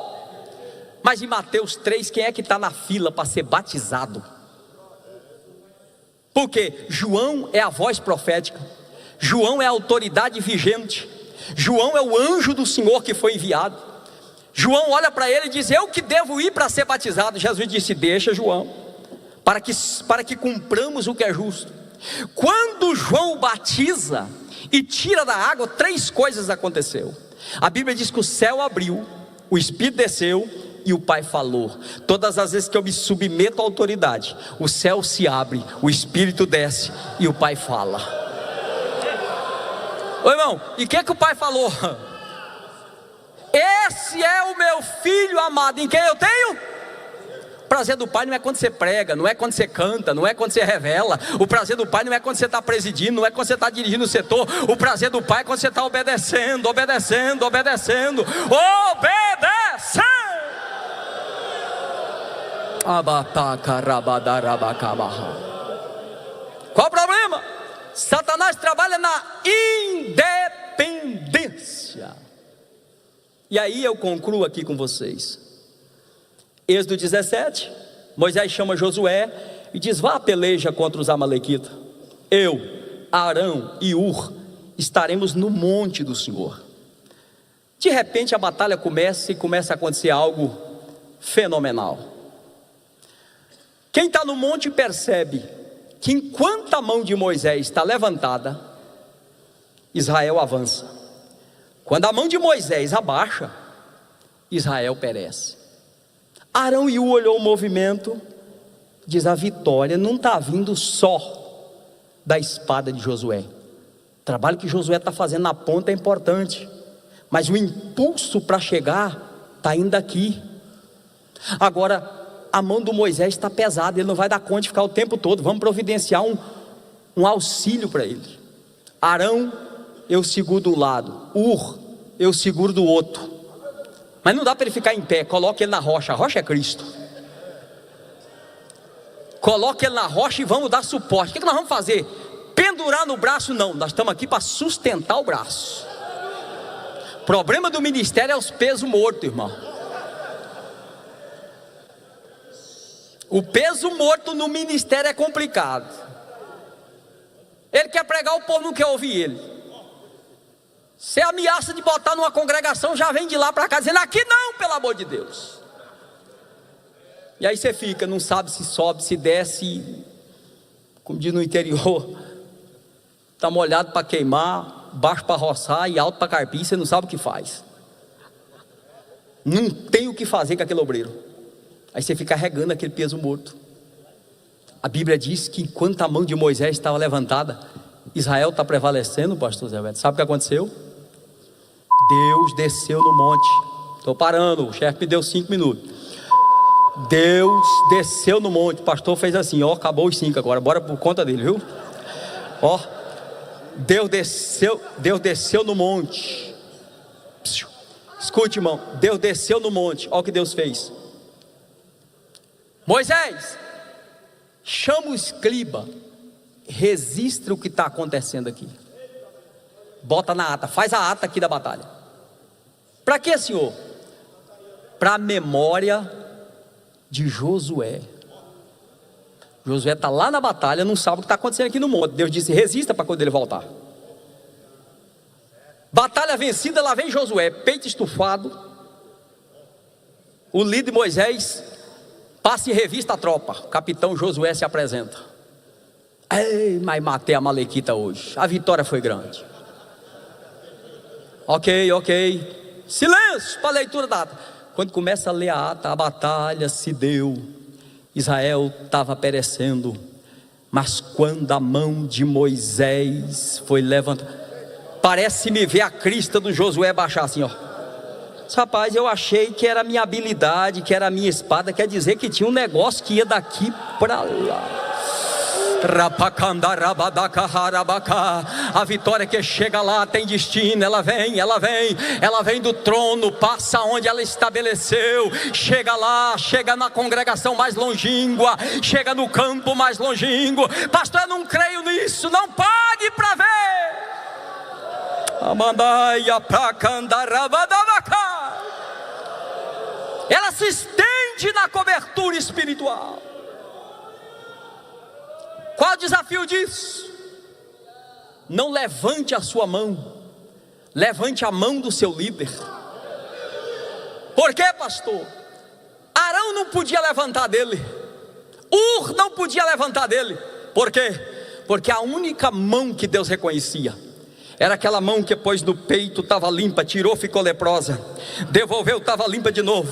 Mas em Mateus 3, quem é que está na fila para ser batizado? Porque João é a voz profética, João é a autoridade vigente, João é o anjo do Senhor que foi enviado. João olha para ele e diz: eu que devo ir para ser batizado. Jesus disse: deixa João, para que cumpramos o que é justo. Quando João batiza e tira da água, 3 coisas aconteceu. A Bíblia diz que o céu abriu, o Espírito desceu e o Pai falou. Todas as vezes que eu me submeto à autoridade, o céu se abre, o Espírito desce e o Pai fala. Ô irmão, e o que o Pai falou? Esse é o meu filho amado, em quem eu tenho? O prazer do Pai não é quando você prega, não é quando você canta, não é quando você revela. O prazer do Pai não é quando você está presidindo, não é quando você está dirigindo o setor. O prazer do Pai é quando você está obedecendo. Qual o problema? Satanás trabalha na independência. E aí eu concluo aqui com vocês. Êxodo 17, Moisés chama Josué e diz: vá, peleja contra os amalequitas. Eu, Arão e Ur estaremos no monte do Senhor. De repente a batalha começa a acontecer algo fenomenal. Quem está no monte percebe que enquanto a mão de Moisés está levantada, Israel avança. Quando a mão de Moisés abaixa, Israel perece. Arão e Ur olhou o movimento, diz: a vitória não está vindo só da espada de Josué. O trabalho que Josué está fazendo na ponta é importante, mas o impulso para chegar está indo aqui. Agora a mão do Moisés está pesada, ele não vai dar conta de ficar o tempo todo. Vamos providenciar um auxílio para ele. Arão, eu seguro do lado, Ur, eu seguro do outro. Mas não dá para ele ficar em pé. Coloque ele na rocha, a rocha é Cristo. Coloque ele na rocha e vamos dar suporte. O que nós vamos fazer? Pendurar no braço? Não, nós estamos aqui para sustentar o braço. O problema do ministério é os pesos mortos, irmão. O peso morto no ministério é complicado. Ele quer pregar, o povo não quer ouvir ele. Você ameaça de botar numa congregação, já vem de lá para cá dizendo: aqui não, pelo amor de Deus. E aí você fica, não sabe se sobe, se desce, como diz no interior, está molhado para queimar, baixo para roçar e alto para carpir, você não sabe o que faz. Não tem o que fazer com aquele obreiro. Aí você fica regando aquele peso morto. A Bíblia diz que enquanto a mão de Moisés estava levantada, Israel está prevalecendo, pastor Zé Beto. Sabe o que aconteceu? Deus desceu no monte. Estou parando, o chefe me deu 5 minutos. Deus desceu no monte. O pastor fez assim, ó, acabou os 5 agora, bora por conta dele, viu? Ó, Deus desceu no monte. Escute, irmão, Deus desceu no monte. Olha o que Deus fez. Moisés, chama o escriba, registra o que está acontecendo aqui, bota na ata, faz a ata aqui da batalha. Para quê, Senhor? Para a memória de Josué. Josué está lá na batalha, não sabe o que está acontecendo aqui no monte. Deus disse, resista para quando ele voltar. Batalha vencida, lá vem Josué, peito estufado. O líder Moisés passa em revista a tropa. O capitão Josué se apresenta. Ei, mas matei a Amalequita hoje, a vitória foi grande. Ok, silêncio para a leitura da ata. Quando começa a ler a ata, a batalha se deu, Israel estava perecendo, mas quando a mão de Moisés foi levantada, parece-me ver a crista do Josué baixar assim, ó. Rapaz, eu achei que era a minha habilidade, que era a minha espada, quer dizer que tinha um negócio que ia daqui para lá. A vitória que chega lá tem destino, ela vem do trono, passa onde ela estabeleceu, chega lá, chega na congregação mais longínqua, chega no campo mais longínquo. Pastor, eu não creio nisso, não pague para ver. Ela se estende na cobertura espiritual. Qual o desafio disso? Não levante a sua mão, levante a mão do seu líder. Por quê, pastor? Arão não podia levantar dele, Ur não podia levantar dele. Por quê? Porque a única mão que Deus reconhecia era aquela mão que pôs no peito, estava limpa, tirou, ficou leprosa, devolveu, estava limpa de novo.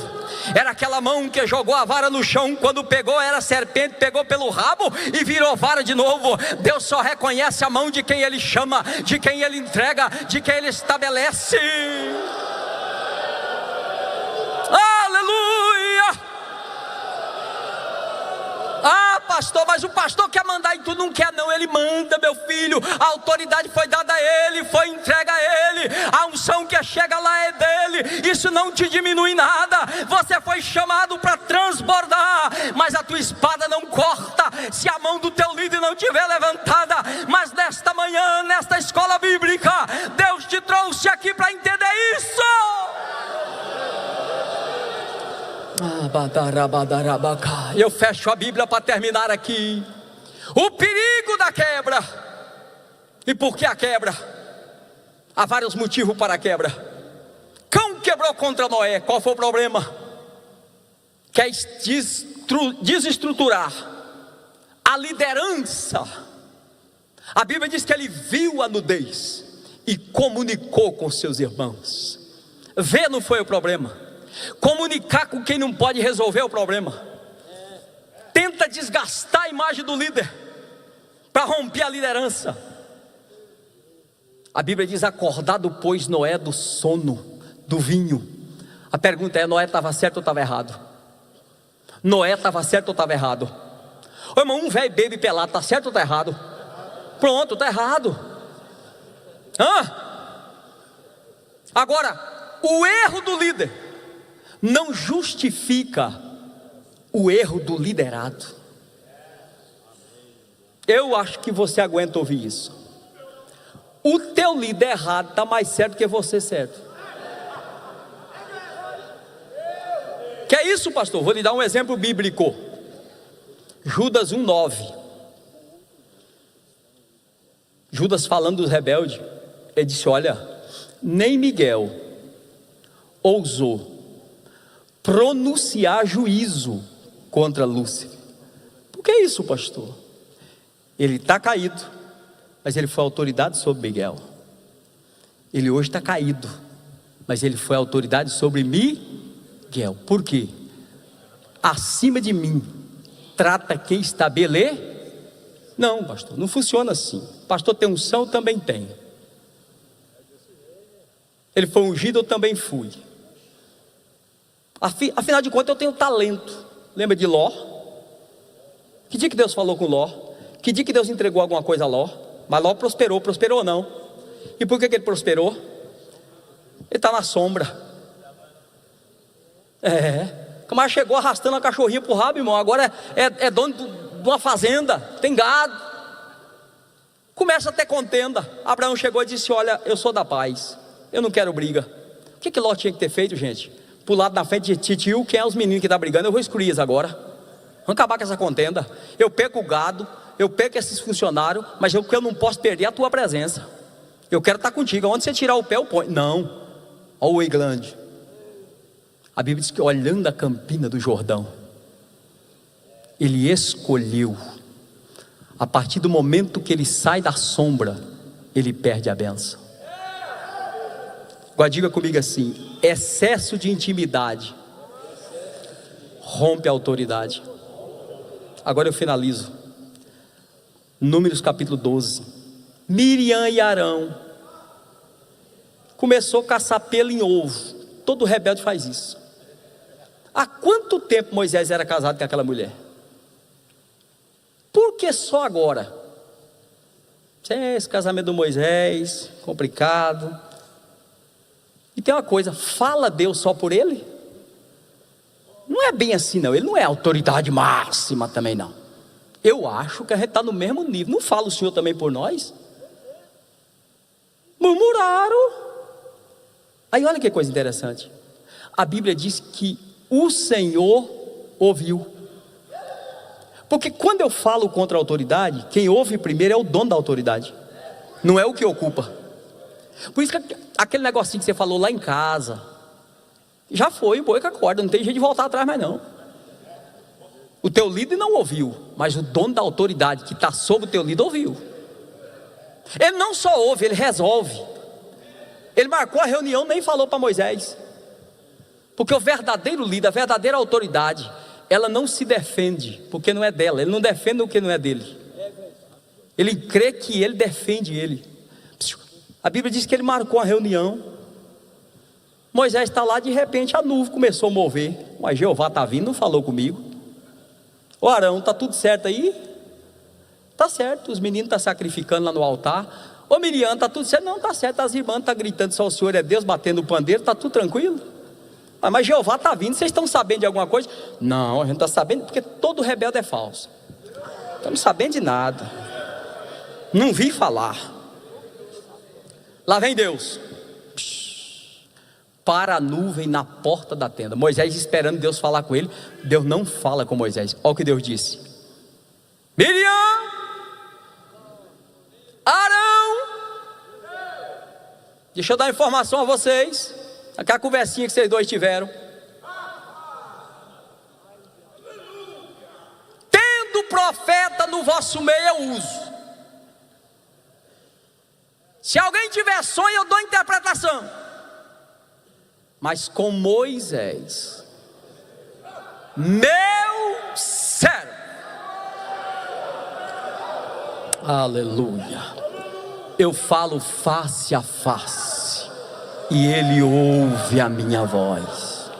Era aquela mão que jogou a vara no chão, quando pegou era serpente, pegou pelo rabo e virou vara de novo. Deus só reconhece a mão de quem Ele chama, de quem Ele entrega, de quem Ele estabelece. Aleluia! Ah, pastor, mas o pastor quer mandar e tu não quer. Não, ele manda, meu filho. A autoridade foi dada a ele, foi entregue a ele. A unção que chega lá é dele. Isso não te diminui nada. Você foi chamado para transbordar, mas a tua espada não corta se a mão do teu líder não estiver levantada. Mas nesta manhã, nesta escola bíblica, Deus te trouxe aqui para entender isso. Eu fecho a Bíblia para terminar aqui. O perigo da quebra. E por que a quebra? Há vários motivos para a quebra. Cão quebrou contra Noé. Qual foi o problema? Quer desestruturar a liderança. A Bíblia diz que ele viu a nudez e comunicou com seus irmãos. Ver não foi o problema. Comunicar com quem não pode resolver o problema. Tenta desgastar a imagem do líder para romper a liderança. A Bíblia diz: acordado pois Noé do sono, do vinho. A pergunta é: Noé estava certo ou estava errado? Noé estava certo ou estava errado? Ô irmão, um velho bebe pelado, está certo ou está errado? Pronto, está errado. Agora, o erro do líder não justifica o erro do liderado. Eu acho que você aguenta ouvir isso. O teu líder errado está mais certo que você certo. Que é isso, pastor? Vou lhe dar um exemplo bíblico. Judas 1:9. Judas falando dos rebeldes, ele disse: olha, nem Miguel ousou pronunciar juízo contra Lúcifer. Por que isso, pastor? Ele está caído, mas ele foi autoridade sobre Miguel. Ele hoje está caído, mas ele foi autoridade sobre Miguel. Por quê? Acima de mim trata quem estabelece. Não, pastor, não funciona assim. Pastor tem unção, também tem. Ele foi ungido, eu também fui. Afinal de contas, eu tenho talento. Lembra de Ló? Que dia que Deus falou com Ló? Que dia que Deus entregou alguma coisa a Ló? Mas Ló prosperou ou não? E por que ele prosperou? Ele está na sombra. O camarada chegou arrastando a cachorrinha para o rabo, irmão. Agora é dono de uma fazenda, tem gado. Começa a ter contenda. Abraão chegou e disse: olha, eu sou da paz, eu não quero briga. O que Ló tinha que ter feito, gente? Pulado na frente de tio, quem é os meninos que estão brigando? Eu vou excluir eles agora. Vamos acabar com essa contenda. Eu perco o gado, eu perco esses funcionários, mas eu não posso perder a tua presença. Eu quero estar contigo. Onde você tirar o pé, eu ponho. Não. Olha o Eiglande. A Bíblia diz que olhando a campina do Jordão, ele escolheu. A partir do momento que ele sai da sombra, ele perde a bênção. Agora diga comigo assim: excesso de intimidade rompe a autoridade. Agora eu finalizo. Números capítulo 12. Miriam e Arão começou a caçar pelo em ovo. Todo rebelde faz isso. Há quanto tempo Moisés era casado com aquela mulher? Por que só agora? Esse casamento do Moisés, complicado. E tem uma coisa: fala Deus só por ele? Não é bem assim não. Ele não é autoridade máxima também não. Eu acho que a gente está no mesmo nível. Não fala o Senhor também por nós? Murmuraram. Aí olha que coisa interessante. A Bíblia diz que o Senhor ouviu. Porque quando eu falo contra a autoridade, quem ouve primeiro é o dono da autoridade, não é o que ocupa. Por isso que aquele negocinho que você falou lá em casa, já foi, boi com a corda, não tem jeito de voltar atrás mais não. O teu líder não ouviu, mas o dono da autoridade que está sob o teu líder ouviu. Ele não só ouve, ele resolve. Ele marcou a reunião, nem falou para Moisés. Porque o verdadeiro líder, a verdadeira autoridade, ela não se defende, porque não é dela. Ele não defende o que não é dele. Ele crê que ele defende ele. A Bíblia diz que ele marcou a reunião. Moisés está lá, de repente a nuvem começou a mover. Mas Jeová está vindo, não falou comigo. Ô Arão, está tudo certo aí? Está certo, os meninos estão sacrificando lá no altar. Ô Miriam, está tudo certo? Não, está certo, as irmãs estão gritando só o Senhor é Deus, batendo o pandeiro, está tudo tranquilo. Mas Jeová está vindo, vocês estão sabendo de alguma coisa? Não, a gente está sabendo, porque todo rebelde é falso. Estamos sabendo de nada. Não vi falar. Lá vem Deus. Para a nuvem na porta da tenda. Moisés esperando Deus falar com ele. Deus não fala com Moisés. Olha o que Deus disse: Miriam, Arão. Deixa eu dar informação a vocês. Aquela conversinha que vocês dois tiveram. Tendo profeta no vosso meio, eu uso. Se alguém tiver sonho, eu dou interpretação. Mas com Moisés, meu servo, aleluia, eu falo face a face, e ele ouve a minha voz.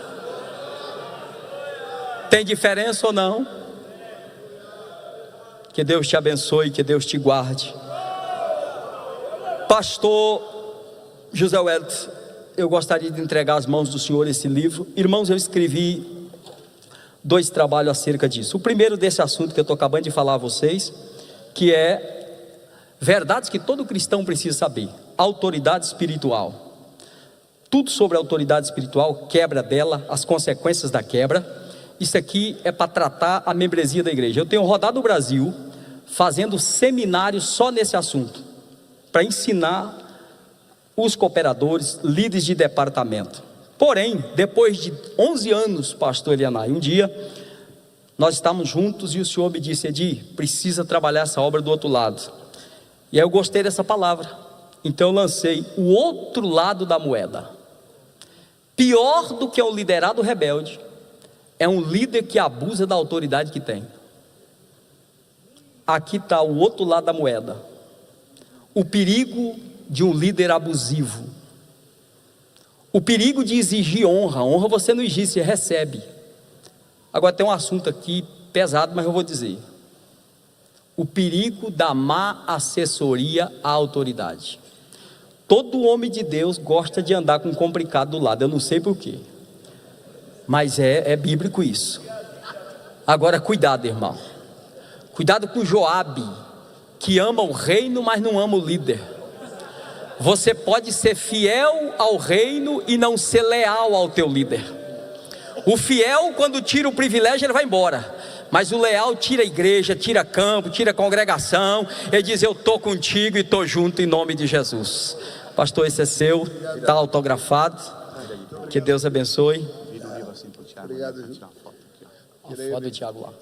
Tem diferença ou não? Que Deus te abençoe, que Deus te guarde. Pastor José Wellington, eu gostaria de entregar às mãos do senhor esse livro. Irmãos, eu escrevi 2 trabalhos acerca disso. O primeiro desse assunto que eu estou acabando de falar a vocês, que é verdades que todo cristão precisa saber. Autoridade espiritual. Tudo sobre a autoridade espiritual, quebra dela, as consequências da quebra. Isso aqui é para tratar a membresia da igreja. Eu tenho rodado o Brasil fazendo seminários só nesse assunto, para ensinar os cooperadores, líderes de departamento. Porém, depois de 11 anos, pastor Elianai, um dia nós estávamos juntos e o senhor me disse: Edi, precisa trabalhar essa obra do outro lado. E aí eu gostei dessa palavra, então eu lancei o outro lado da moeda. Pior do que um liderado rebelde é um líder que abusa da autoridade que tem. Aqui está o outro lado da moeda. O perigo de um líder abusivo. O perigo de exigir honra. Honra você não exige, você recebe. Agora tem um assunto aqui pesado, mas eu vou dizer. O perigo da má assessoria à autoridade. Todo homem de Deus gosta de andar com um complicado do lado, eu não sei porquê, mas é bíblico isso. Agora cuidado, irmão, cuidado com Joabe, que ama o reino, mas não ama o líder. Você pode ser fiel ao reino e não ser leal ao teu líder. O fiel, quando tira o privilégio, ele vai embora, mas o leal tira a igreja, tira campo, tira a congregação. Ele diz: eu estou contigo e estou junto em nome de Jesus. Pastor, esse é seu, está autografado. Que Deus abençoe. Obrigado. A foto do Tiago lá.